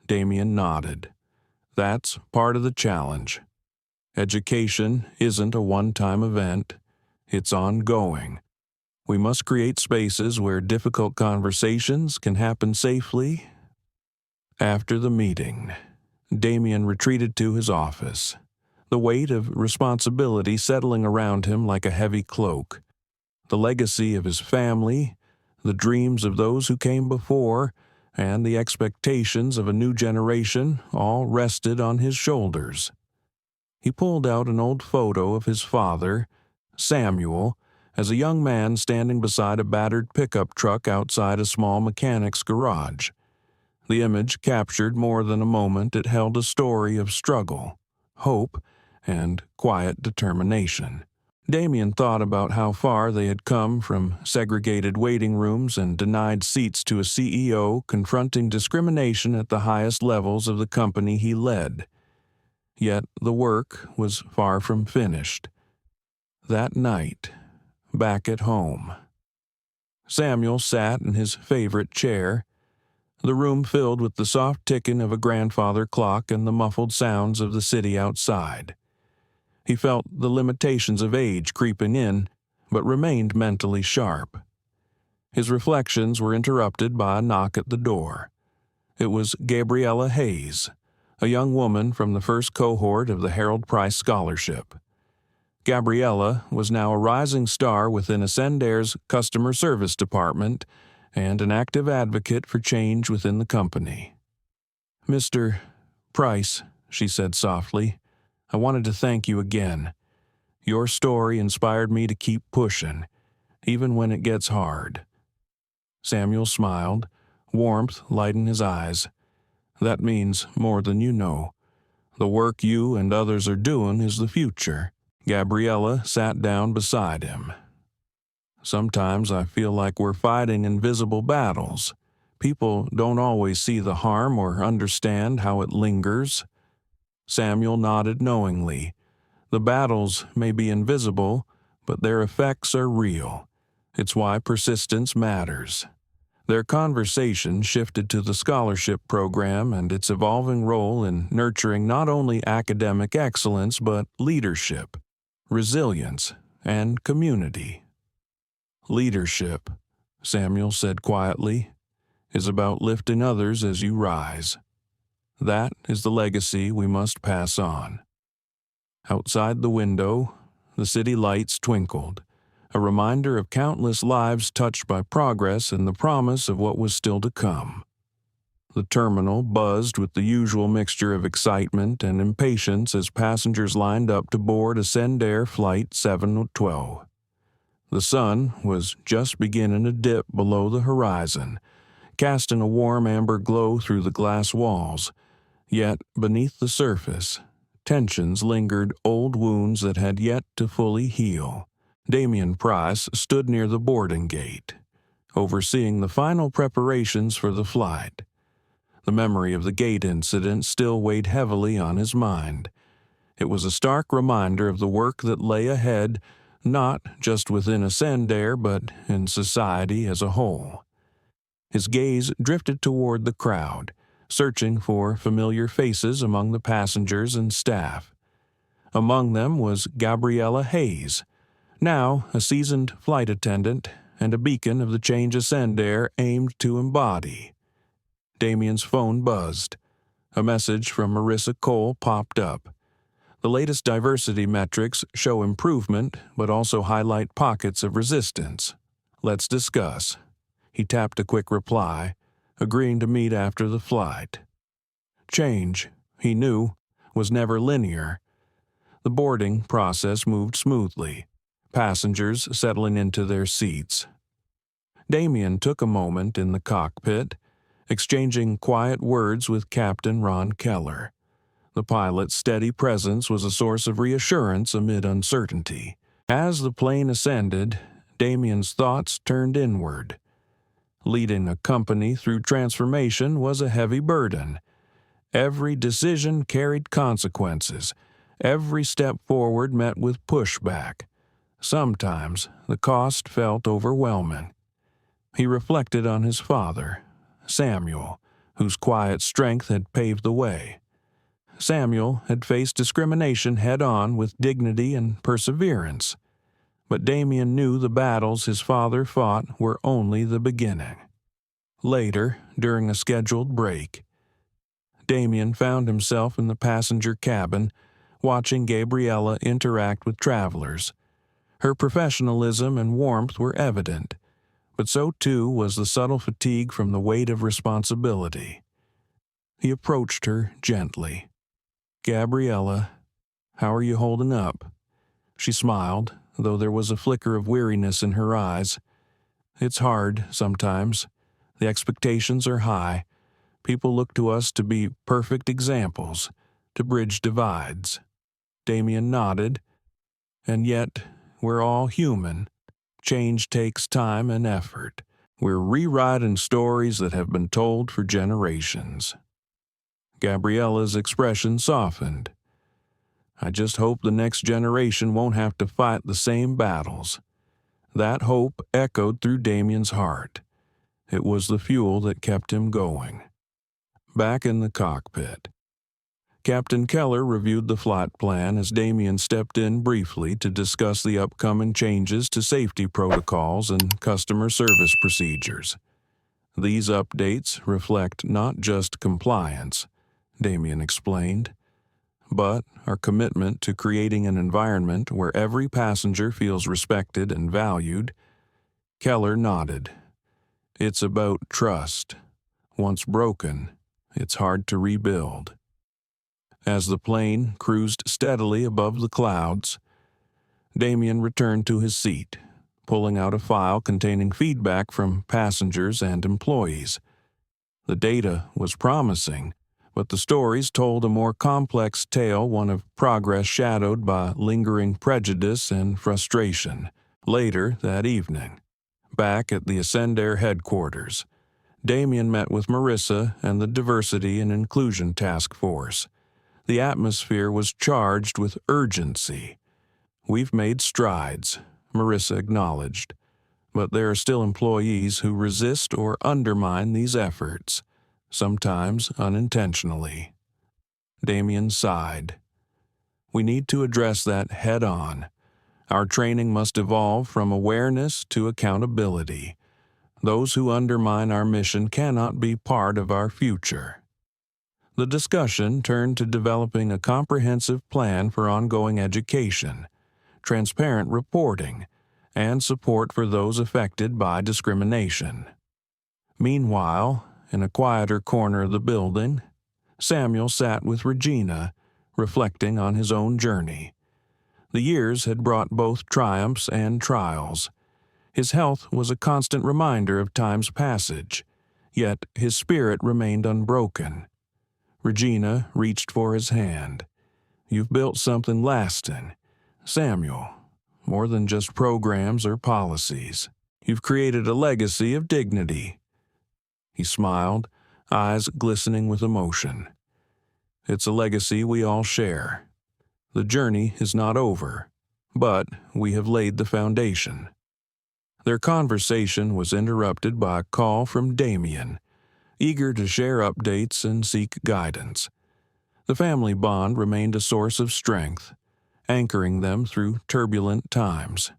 Damien nodded. "That's part of the challenge. Education isn't a one-time event. It's ongoing. We must create spaces where difficult conversations can happen safely." After the meeting, Damien retreated to his office, the weight of responsibility settling around him like a heavy cloak. The legacy of his family, the dreams of those who came before, and the expectations of a new generation all rested on his shoulders. He pulled out an old photo of his father, Samuel, as a young man standing beside a battered pickup truck outside a small mechanic's garage. The image captured more than a moment. It held a story of struggle, hope, and quiet determination. Damien thought about how far they had come from segregated waiting rooms and denied seats to a CEO confronting discrimination at the highest levels of the company he led. Yet the work was far from finished. That night, back at home, Samuel sat in his favorite chair, the room filled with the soft ticking of a grandfather clock and the muffled sounds of the city outside. He felt the limitations of age creeping in, but remained mentally sharp. His reflections were interrupted by a knock at the door. It was Gabriella Hayes, a young woman from the first cohort of the Harold Price Scholarship. Gabriella was now a rising star within AscendAir's customer service department and an active advocate for change within the company. "Mr. Price," she said softly, "I wanted to thank you again. Your story inspired me to keep pushing, even when it gets hard." Samuel smiled, warmth lighting his eyes. "That means more than you know. The work you and others are doing is the future." Gabriella sat down beside him. "Sometimes I feel like we're fighting invisible battles. People don't always see the harm or understand how it lingers." Samuel nodded knowingly. "The battles may be invisible, but their effects are real. It's why persistence matters." Their conversation shifted to the scholarship program and its evolving role in nurturing not only academic excellence but leadership, resilience, and community. "Leadership," Samuel said quietly, "is about lifting others as you rise. That is the legacy we must pass on." Outside the window, the city lights twinkled, a reminder of countless lives touched by progress and the promise of what was still to come. The terminal buzzed with the usual mixture of excitement and impatience as passengers lined up to board AscendAir Flight 712. The sun was just beginning to dip below the horizon, casting a warm amber glow through the glass walls, yet beneath the surface, tensions lingered, old wounds that had yet to fully heal. Damien Price stood near the boarding gate, overseeing the final preparations for the flight. The memory of the gate incident still weighed heavily on his mind. It was a stark reminder of the work that lay ahead, not just within AscendAir but in society as a whole. His gaze drifted toward the crowd, searching for familiar faces among the passengers and staff. Among them was Gabriella Hayes, now a seasoned flight attendant and a beacon of the change AscendAir aimed to embody. Damien's phone buzzed. A message from Marissa Cole popped up. The latest diversity metrics show improvement, but also highlight pockets of resistance. "Let's discuss." He tapped a quick reply, agreeing to meet after the flight. Change, he knew, was never linear. The boarding process moved smoothly, passengers settling into their seats. Damien took a moment in the cockpit, exchanging quiet words with Captain Ron Keller. The pilot's steady presence was a source of reassurance amid uncertainty. As the plane ascended, Damien's thoughts turned inward. Leading a company through transformation was a heavy burden. Every decision carried consequences. Every step forward met with pushback. Sometimes the cost felt overwhelming. He reflected on his father, Samuel, whose quiet strength had paved the way. Samuel had faced discrimination head-on with dignity and perseverance. But Damien knew the battles his father fought were only the beginning. Later, during a scheduled break, Damien found himself in the passenger cabin, watching Gabriella interact with travelers. Her professionalism and warmth were evident, but so too was the subtle fatigue from the weight of responsibility. He approached her gently. "Gabriella, how are you holding up?" She smiled, though there was a flicker of weariness in her eyes. "It's hard sometimes. The expectations are high. People look to us to be perfect examples, to bridge divides." Damien nodded. "And yet, we're all human. Change takes time and effort. We're rewriting stories that have been told for generations." Gabriella's expression softened. "I just hope the next generation won't have to fight the same battles." That hope echoed through Damien's heart. It was the fuel that kept him going. Back in the cockpit, Captain Keller reviewed the flight plan as Damien stepped in briefly to discuss the upcoming changes to safety protocols and customer service procedures. "These updates reflect not just compliance," Damien explained, but our commitment to creating an environment where every passenger feels respected and valued. Keller nodded. It's about trust. Once broken, it's hard to rebuild. As the plane cruised steadily above the clouds, Damien returned to his seat, pulling out a file containing feedback from passengers and employees. The data was promising, but the stories told a more complex tale, one of progress shadowed by lingering prejudice and frustration. Later that evening, back at the AscendAir headquarters, Damien met with Marissa and the Diversity and Inclusion Task Force. The atmosphere was charged with urgency. "We've made strides," Marissa acknowledged, "but there are still employees who resist or undermine these efforts, sometimes unintentionally." Damien sighed. "We need to address that head-on. Our training must evolve from awareness to accountability. Those who undermine our mission cannot be part of our future." The discussion turned to developing a comprehensive plan for ongoing education, transparent reporting, and support for those affected by discrimination. Meanwhile, in a quieter corner of the building, Samuel sat with Regina, reflecting on his own journey. The years had brought both triumphs and trials. His health was a constant reminder of time's passage, yet his spirit remained unbroken. Regina reached for his hand. "You've built something lasting, Samuel, more than just programs or policies. You've created a legacy of dignity." He smiled, eyes glistening with emotion. "It's a legacy we all share. The journey is not over, but we have laid the foundation." Their conversation was interrupted by a call from Damien, eager to share updates and seek guidance. The family bond remained a source of strength, anchoring them through turbulent times.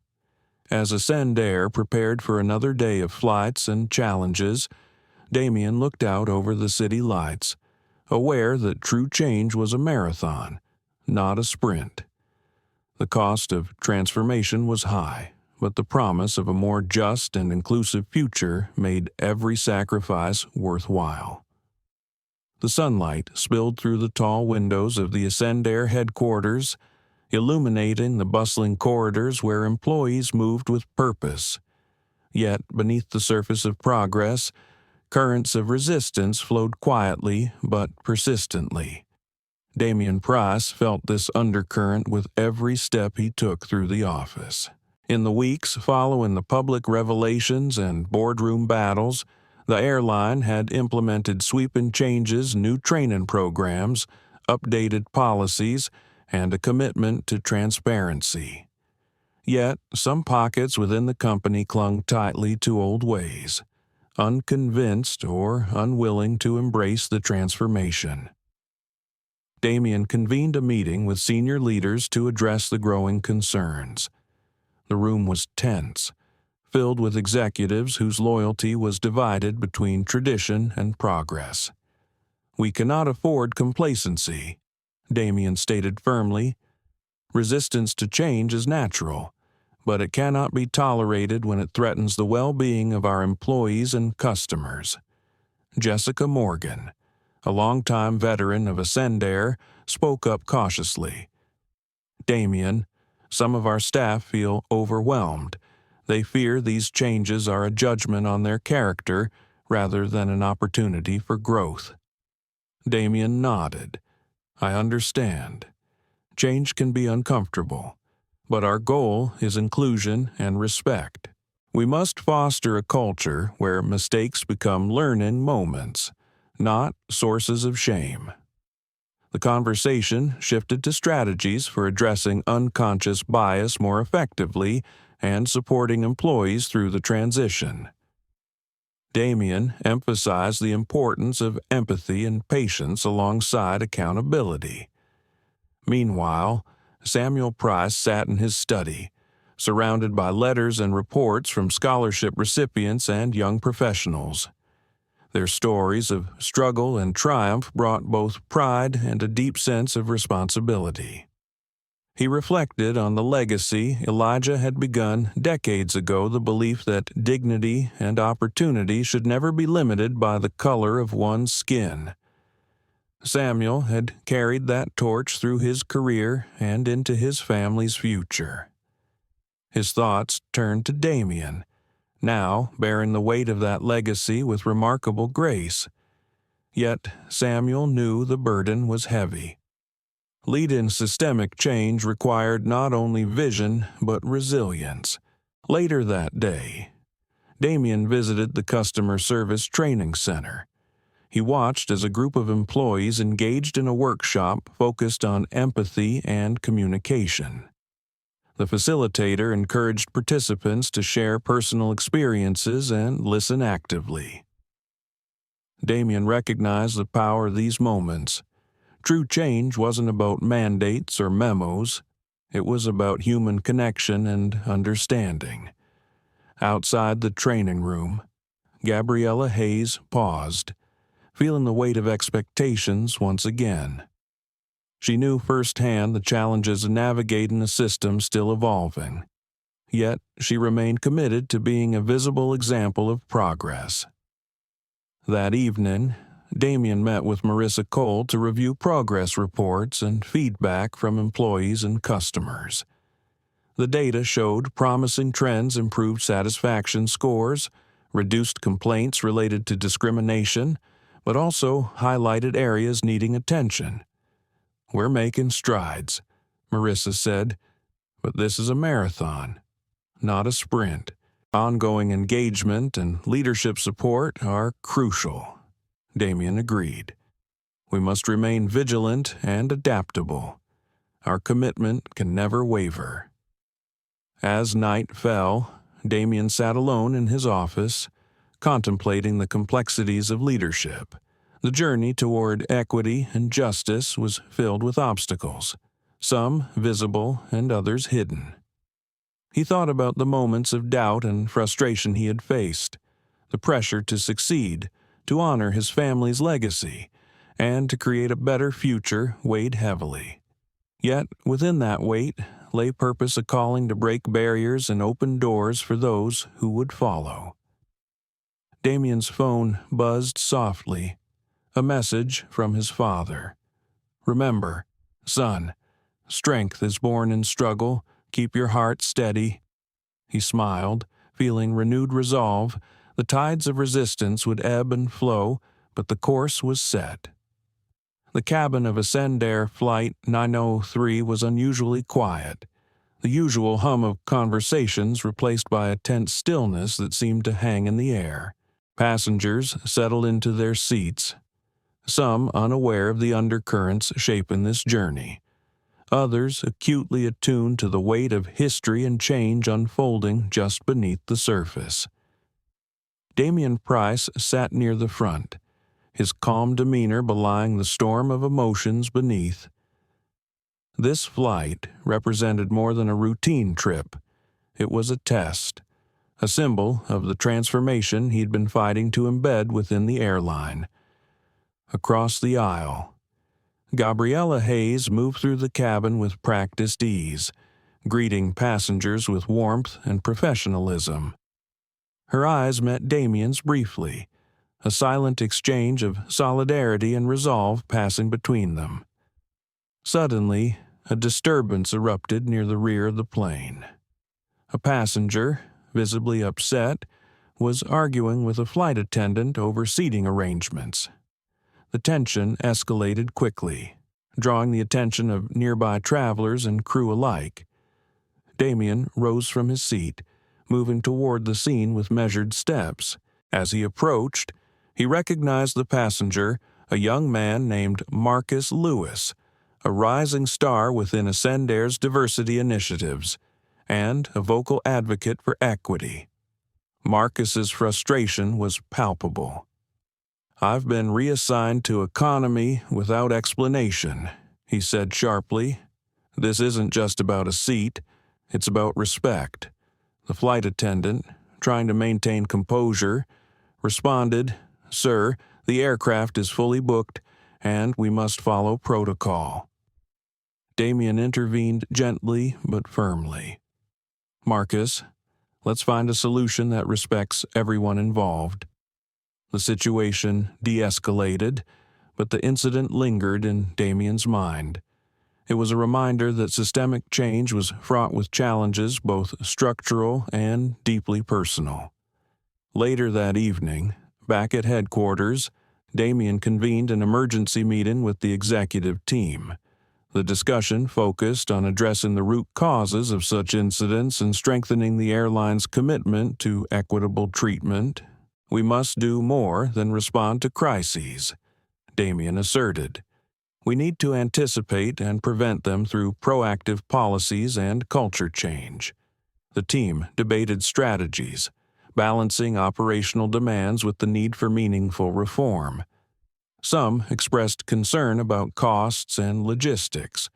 As AscendAir prepared for another day of flights and challenges, Damien looked out over the city lights, aware that true change was a marathon, not a sprint. The cost of transformation was high, but the promise of a more just and inclusive future made every sacrifice worthwhile. The sunlight spilled through the tall windows of the AscendAir headquarters, illuminating the bustling corridors where employees moved with purpose. Yet, beneath the surface of progress, currents of resistance flowed quietly but persistently. Damien Price felt this undercurrent with every step he took through the office. In the weeks following the public revelations and boardroom battles, the airline had implemented sweeping changes, new training programs, updated policies, and a commitment to transparency. Yet, some pockets within the company clung tightly to old ways, unconvinced or unwilling to embrace the transformation. Damien convened a meeting with senior leaders to address the growing concerns. The room was tense, filled with executives whose loyalty was divided between tradition and progress. "We cannot afford complacency," Damien stated firmly. "Resistance to change is natural, but it cannot be tolerated when it threatens the well-being of our employees and customers." Jessica Morgan, a longtime veteran of AscendAir, spoke up cautiously. "Damien, some of our staff feel overwhelmed. They fear these changes are a judgment on their character rather than an opportunity for growth." Damien nodded. "I understand. Change can be uncomfortable, but our goal is inclusion and respect. We must foster a culture where mistakes become learning moments, not sources of shame." The conversation shifted to strategies for addressing unconscious bias more effectively and supporting employees through the transition. Damien emphasized the importance of empathy and patience alongside accountability. Meanwhile, Samuel Price sat in his study, surrounded by letters and reports from scholarship recipients and young professionals. Their stories of struggle and triumph brought both pride and a deep sense of responsibility. He reflected on the legacy Elijah had begun decades ago, the belief that dignity and opportunity should never be limited by the color of one's skin. Samuel had carried that torch through his career and into his family's future. His thoughts turned to Damien, now bearing the weight of that legacy with remarkable grace. Yet Samuel knew the burden was heavy. Lead-in systemic change required not only vision but resilience. Later that day, Damien visited the Customer Service Training Center. He watched as a group of employees engaged in a workshop focused on empathy and communication. The facilitator encouraged participants to share personal experiences and listen actively. Damien recognized the power of these moments. True change wasn't about mandates or memos. It was about human connection and understanding. Outside the training room, Gabriella Hayes paused, feeling the weight of expectations once again. She knew firsthand the challenges of navigating a system still evolving. Yet she remained committed to being a visible example of progress. That evening, Damien met with Marissa Cole to review progress reports and feedback from employees and customers. The data showed promising trends: improved satisfaction scores, reduced complaints related to discrimination, but also highlighted areas needing attention. "We're making strides," Marissa said, "but this is a marathon, not a sprint. Ongoing engagement and leadership support are crucial." Damien agreed. "We must remain vigilant and adaptable. Our commitment can never waver." As night fell, Damien sat alone in his office, contemplating the complexities of leadership. The journey toward equity and justice was filled with obstacles, some visible and others hidden. He thought about the moments of doubt and frustration he had faced, the pressure to succeed, to honor his family's legacy, and to create a better future weighed heavily. Yet within that weight lay purpose, a calling to break barriers and open doors for those who would follow. Damien's phone buzzed softly, a message from his father. "Remember, son, strength is born in struggle. Keep your heart steady." He smiled, feeling renewed resolve. The tides of resistance would ebb and flow, but the course was set. The cabin of AscendAir Flight 903 was unusually quiet, the usual hum of conversations replaced by a tense stillness that seemed to hang in the air. Passengers settled into their seats, some unaware of the undercurrents shaping this journey, others acutely attuned to the weight of history and change unfolding just beneath the surface. Damien Price sat near the front, his calm demeanor belying the storm of emotions beneath. This flight represented more than a routine trip. It was a test, a symbol of the transformation he'd been fighting to embed within the airline. Across the aisle, Gabriella Hayes moved through the cabin with practiced ease, greeting passengers with warmth and professionalism. Her eyes met Damien's briefly, a silent exchange of solidarity and resolve passing between them. Suddenly, a disturbance erupted near the rear of the plane. A passenger, visibly upset, was arguing with a flight attendant over seating arrangements. The tension escalated quickly, drawing the attention of nearby travelers and crew alike. Damien rose from his seat, moving toward the scene with measured steps. As he approached, he recognized the passenger, a young man named Marcus Lewis, a rising star within AscendAir's diversity initiatives, and a vocal advocate for equity. Marcus's frustration was palpable. "I've been reassigned to economy without explanation," he said sharply. "This isn't just about a seat, it's about respect." The flight attendant, trying to maintain composure, responded, "Sir, the aircraft is fully booked, and we must follow protocol." Damien intervened gently but firmly. "Marcus, let's find a solution that respects everyone involved." The situation de-escalated, but the incident lingered in Damien's mind. It was a reminder that systemic change was fraught with challenges both structural and deeply personal. Later that evening, back at headquarters, Damien convened an emergency meeting with the executive team. The discussion focused on addressing the root causes of such incidents and strengthening the airline's commitment to equitable treatment. "We must do more than respond to crises," Damien asserted. "We need to anticipate and prevent them through proactive policies and culture change." The team debated strategies, balancing operational demands with the need for meaningful reform. Some expressed concern about costs and logistics,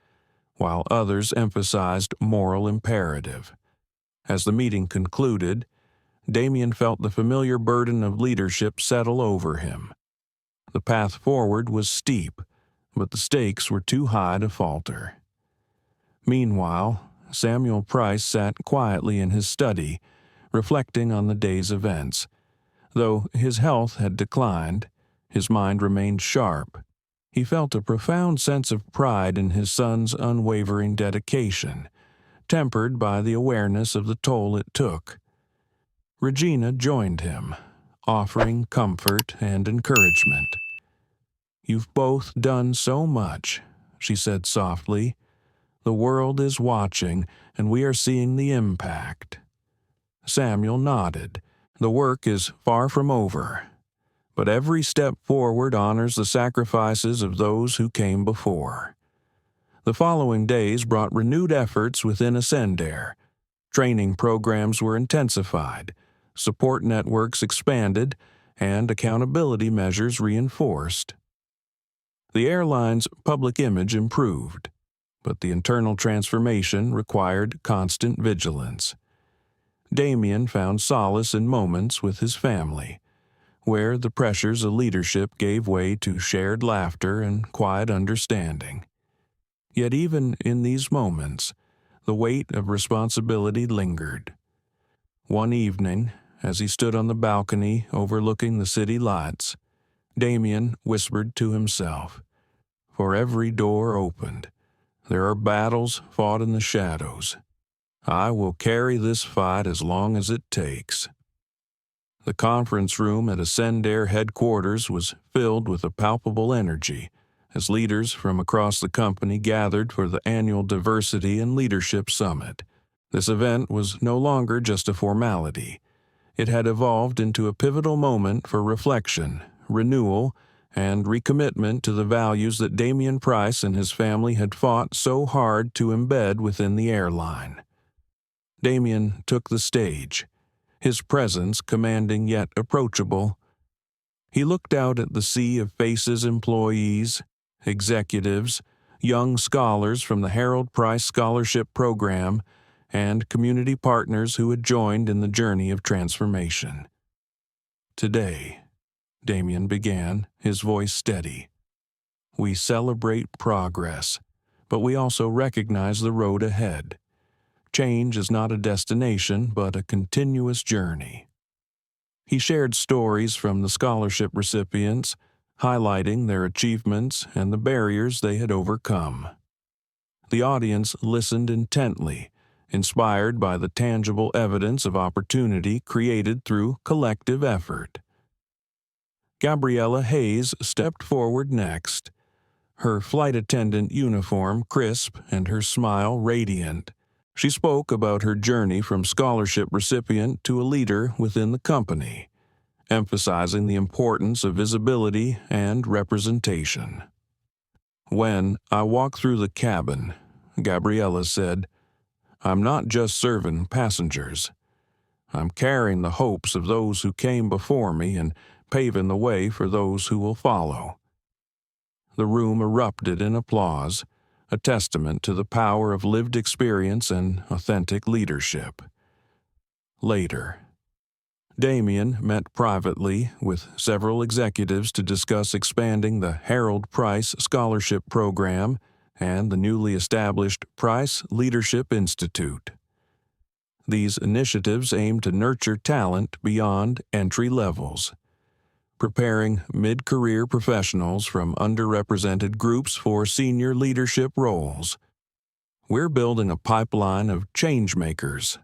while others emphasized moral imperative. As the meeting concluded, Damien felt the familiar burden of leadership settle over him. The path forward was steep, but the stakes were too high to falter. Meanwhile, Samuel Price sat quietly in his study, reflecting on the day's events. Though his health had declined, his mind remained sharp. He felt a profound sense of pride in his son's unwavering dedication, tempered by the awareness of the toll it took. Regina joined him, offering comfort and encouragement. "You've both done so much," she said softly. "The world is watching, and we are seeing the impact." Samuel nodded. "The work is far from over, but every step forward honors the sacrifices of those who came before." The following days brought renewed efforts within AscendAir. Training programs were intensified, support networks expanded, and accountability measures reinforced. The airline's public image improved, but the internal transformation required constant vigilance. Damien found solace in moments with his family, where the pressures of leadership gave way to shared laughter and quiet understanding. Yet even in these moments, the weight of responsibility lingered. One evening, as he stood on the balcony overlooking the city lights, Damien whispered to himself, "For every door opened, there are battles fought in the shadows. I will carry this fight as long as it takes." The conference room at AscendAir headquarters was filled with a palpable energy as leaders from across the company gathered for the annual Diversity and Leadership Summit. This event was no longer just a formality. It had evolved into a pivotal moment for reflection, renewal, and recommitment to the values that Damien Price and his family had fought so hard to embed within the airline. Damien took the stage, his presence commanding yet approachable. He looked out at the sea of faces: employees, executives, young scholars from the Harold Price Scholarship Program, and community partners who had joined in the journey of transformation. "Today," Damien began, his voice steady, "we celebrate progress, but we also recognize the road ahead. Change is not a destination, but a continuous journey." He shared stories from the scholarship recipients, highlighting their achievements and the barriers they had overcome. The audience listened intently, inspired by the tangible evidence of opportunity created through collective effort. Gabriella Hayes stepped forward next, her flight attendant uniform crisp and her smile radiant. She spoke about her journey from scholarship recipient to a leader within the company, emphasizing the importance of visibility and representation. "When I walk through the cabin," Gabriella said, "I'm not just serving passengers. I'm carrying the hopes of those who came before me and paving the way for those who will follow." The room erupted in applause, a testament to the power of lived experience and authentic leadership. Later, Damien met privately with several executives to discuss expanding the Harold Price Scholarship Program and the newly established Price Leadership Institute. These initiatives aim to nurture talent beyond entry levels, preparing mid-career professionals from underrepresented groups for senior leadership roles. "We're building a pipeline of change-makers,"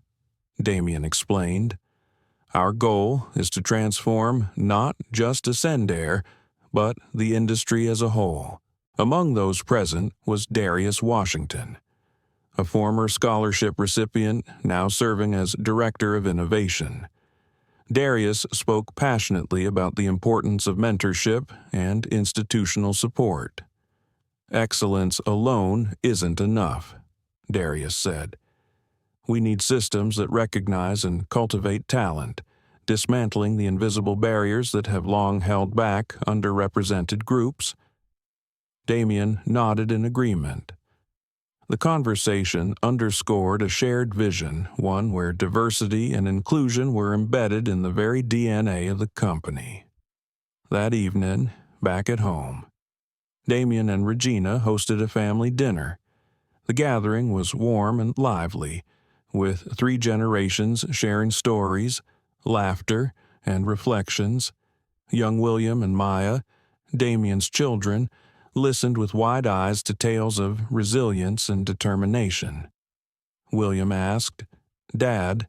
Damien explained. "Our goal is to transform not just AscendAir, but the industry as a whole." Among those present was Darius Washington, a former scholarship recipient now serving as Director of Innovation. Darius spoke passionately about the importance of mentorship and institutional support. "Excellence alone isn't enough," Darius said. "We need systems that recognize and cultivate talent, dismantling the invisible barriers that have long held back underrepresented groups." Damien nodded in agreement. The conversation underscored a shared vision, one where diversity and inclusion were embedded in the very DNA of the company. That evening, back at home, Damien and Regina hosted a family dinner. The gathering was warm and lively, with 3 generations sharing stories, laughter, and reflections. Young William and Maya, Damien's children, listened with wide eyes to tales of resilience and determination. William asked, "Dad,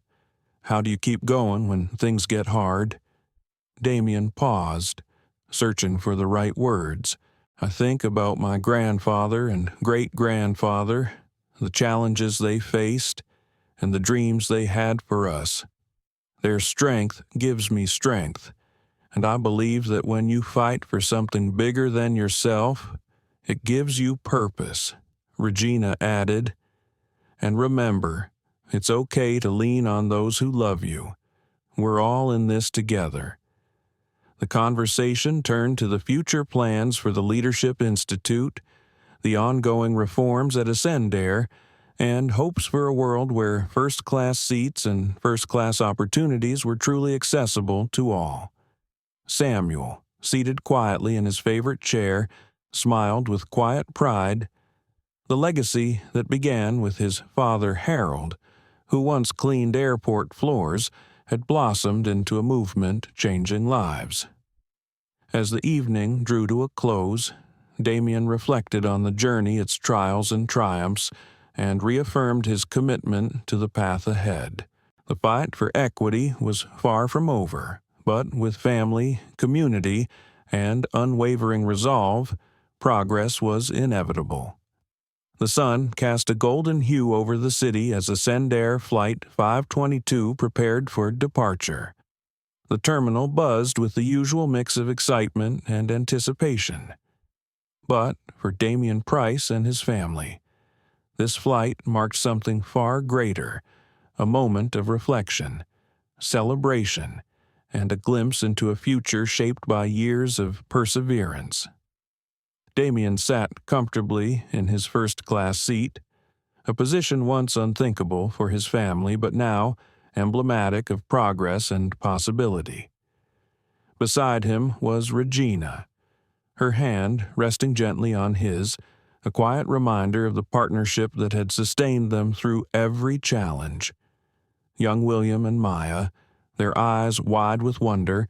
how do you keep going when things get hard?" Damien paused, searching for the right words. "I think about my grandfather and great-grandfather, the challenges they faced, and the dreams they had for us. Their strength gives me strength, and I believe that when you fight for something bigger than yourself, it gives you purpose," Regina added. "And remember, it's okay to lean on those who love you. We're all in this together." The conversation turned to the future plans for the Leadership Institute, the ongoing reforms at AscendAir, and hopes for a world where first-class seats and first-class opportunities were truly accessible to all. Samuel, seated quietly in his favorite chair, smiled with quiet pride. The legacy that began with his father Harold, who once cleaned airport floors, had blossomed into a movement changing lives. As the evening drew to a close, Damien reflected on the journey, its trials and triumphs, and reaffirmed his commitment to the path ahead. The fight for equity was far from over, but with family, community, and unwavering resolve, progress was inevitable. The sun cast a golden hue over the city as AscendAir Flight 522 prepared for departure. The terminal buzzed with the usual mix of excitement and anticipation. But for Damien Price and his family, this flight marked something far greater, a moment of reflection, celebration, and a glimpse into a future shaped by years of perseverance. Damien sat comfortably in his first-class seat, a position once unthinkable for his family but now emblematic of progress and possibility. Beside him was Regina, her hand resting gently on his, a quiet reminder of the partnership that had sustained them through every challenge. Young William and Maya, their eyes wide with wonder,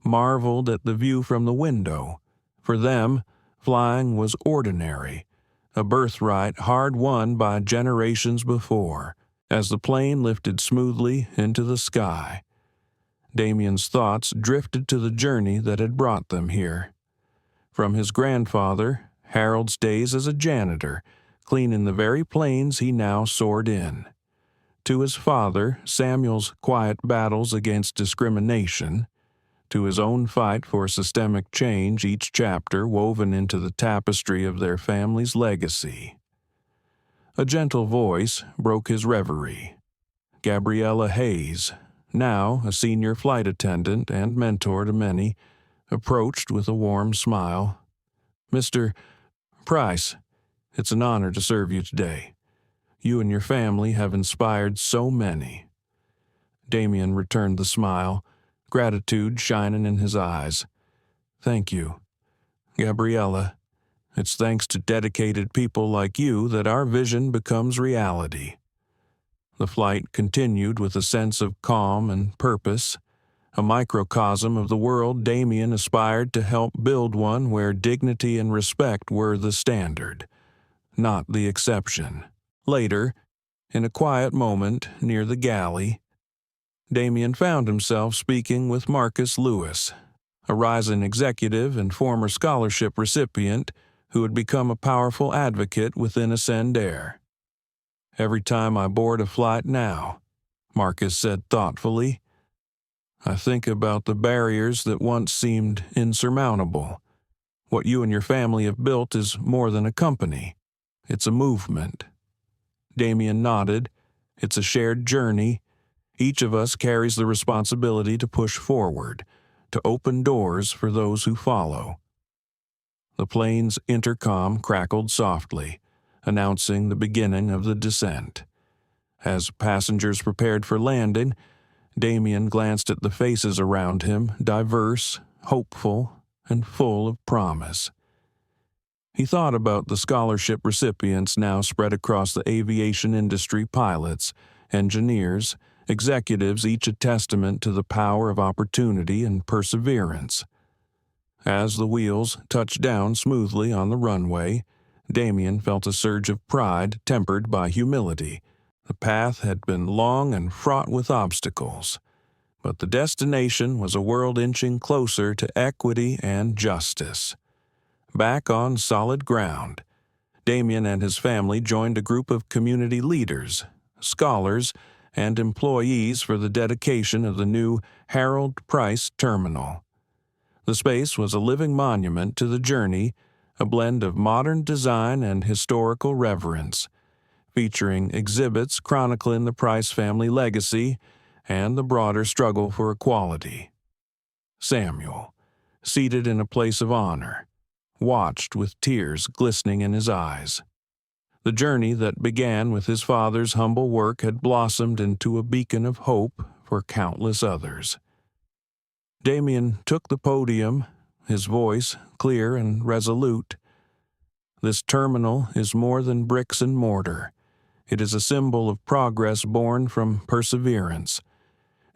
marveled at the view from the window. For them, flying was ordinary, a birthright hard won by generations before. As the plane lifted smoothly into the sky, Damien's thoughts drifted to the journey that had brought them here. From his grandfather, Harold's days as a janitor, cleaning the very planes he now soared in, to his father, Samuel's quiet battles against discrimination, to his own fight for systemic change, each chapter woven into the tapestry of their family's legacy. A gentle voice broke his reverie. Gabriella Hayes, now a senior flight attendant and mentor to many, approached with a warm smile. "Mr. Price, it's an honor to serve you today. You and your family have inspired so many." Damien returned the smile, gratitude shining in his eyes. "Thank you, Gabriella. It's thanks to dedicated people like you that our vision becomes reality." The flight continued with a sense of calm and purpose, a microcosm of the world Damien aspired to help build, one where dignity and respect were the standard, not the exception. Later, in a quiet moment near the galley, Damien found himself speaking with Marcus Lewis, a rising executive and former scholarship recipient who had become a powerful advocate within AscendAir. "Every time I board a flight now," Marcus said thoughtfully, "I think about the barriers that once seemed insurmountable. What you and your family have built is more than a company. It's a movement." Damien nodded. "It's a shared journey. Each of us carries the responsibility to push forward, to open doors for those who follow." The plane's intercom crackled softly, announcing the beginning of the descent. As passengers prepared for landing, Damien glanced at the faces around him, diverse, hopeful, and full of promise. He thought about the scholarship recipients now spread across the aviation industry, pilots, engineers, executives, each a testament to the power of opportunity and perseverance. As the wheels touched down smoothly on the runway, Damien felt a surge of pride tempered by humility. The path had been long and fraught with obstacles, but the destination was a world inching closer to equity and justice. Back on solid ground, Damien and his family joined a group of community leaders, scholars, and employees for the dedication of the new Harold Price Terminal. The space was a living monument to the journey, a blend of modern design and historical reverence, featuring exhibits chronicling the Price family legacy and the broader struggle for equality. Samuel, seated in a place of honor, watched with tears glistening in his eyes. The journey that began with his father's humble work had blossomed into a beacon of hope for countless others. Damien took the podium, his voice clear and resolute. "This terminal is more than bricks and mortar. It is a symbol of progress born from perseverance.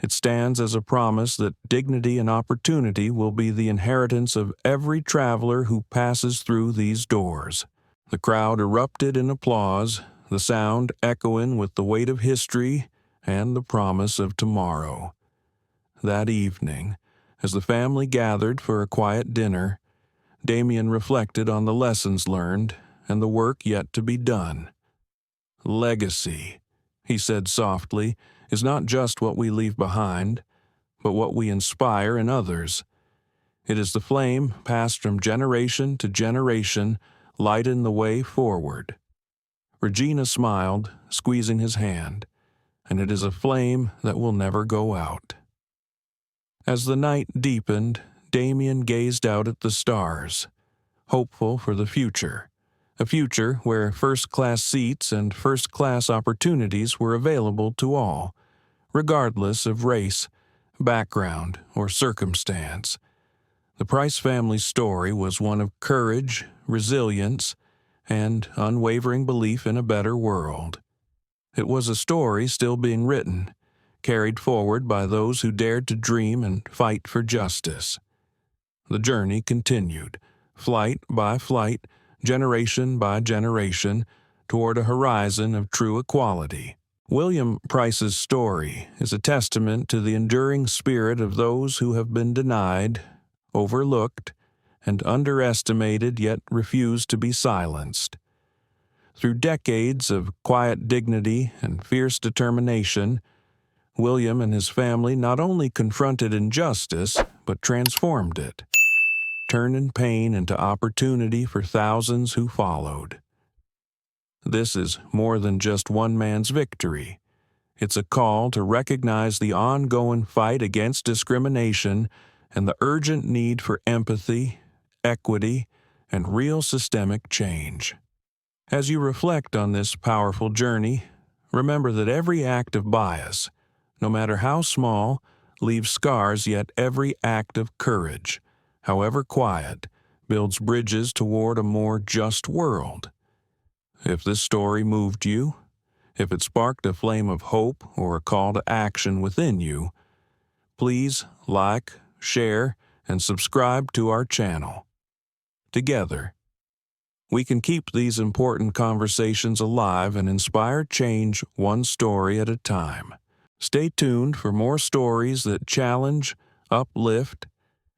It stands as a promise that dignity and opportunity will be the inheritance of every traveler who passes through these doors." The crowd erupted in applause, the sound echoing with the weight of history and the promise of tomorrow. That evening, as the family gathered for a quiet dinner, Damien reflected on the lessons learned and the work yet to be done. "Legacy," he said softly, "is not just what we leave behind, but what we inspire in others. It is the flame passed from generation to generation, lighting the way forward." Regina smiled, squeezing his hand, "and it is a flame that will never go out." As the night deepened, Damien gazed out at the stars, hopeful for the future, a future where first-class seats and first-class opportunities were available to all, regardless of race, background, or circumstance. The Price family's story was one of courage, resilience, and unwavering belief in a better world. It was a story still being written, carried forward by those who dared to dream and fight for justice. The journey continued, flight by flight, generation by generation, toward a horizon of true equality. William Price's story is a testament to the enduring spirit of those who have been denied, overlooked, and underestimated yet refused to be silenced. Through decades of quiet dignity and fierce determination, William and his family not only confronted injustice, but transformed it, turning pain into opportunity for thousands who followed. This is more than just one man's victory. It's a call to recognize the ongoing fight against discrimination and the urgent need for empathy, equity, and real systemic change. As you reflect on this powerful journey, remember that every act of bias, no matter how small, leaves scars, yet every act of courage, however quiet, builds bridges toward a more just world. If this story moved you, if it sparked a flame of hope or a call to action within you, please like, share, and subscribe to our channel. Together, we can keep these important conversations alive and inspire change one story at a time. Stay tuned for more stories that challenge, uplift,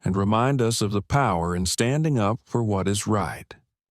and remind us of the power in standing up for what is right.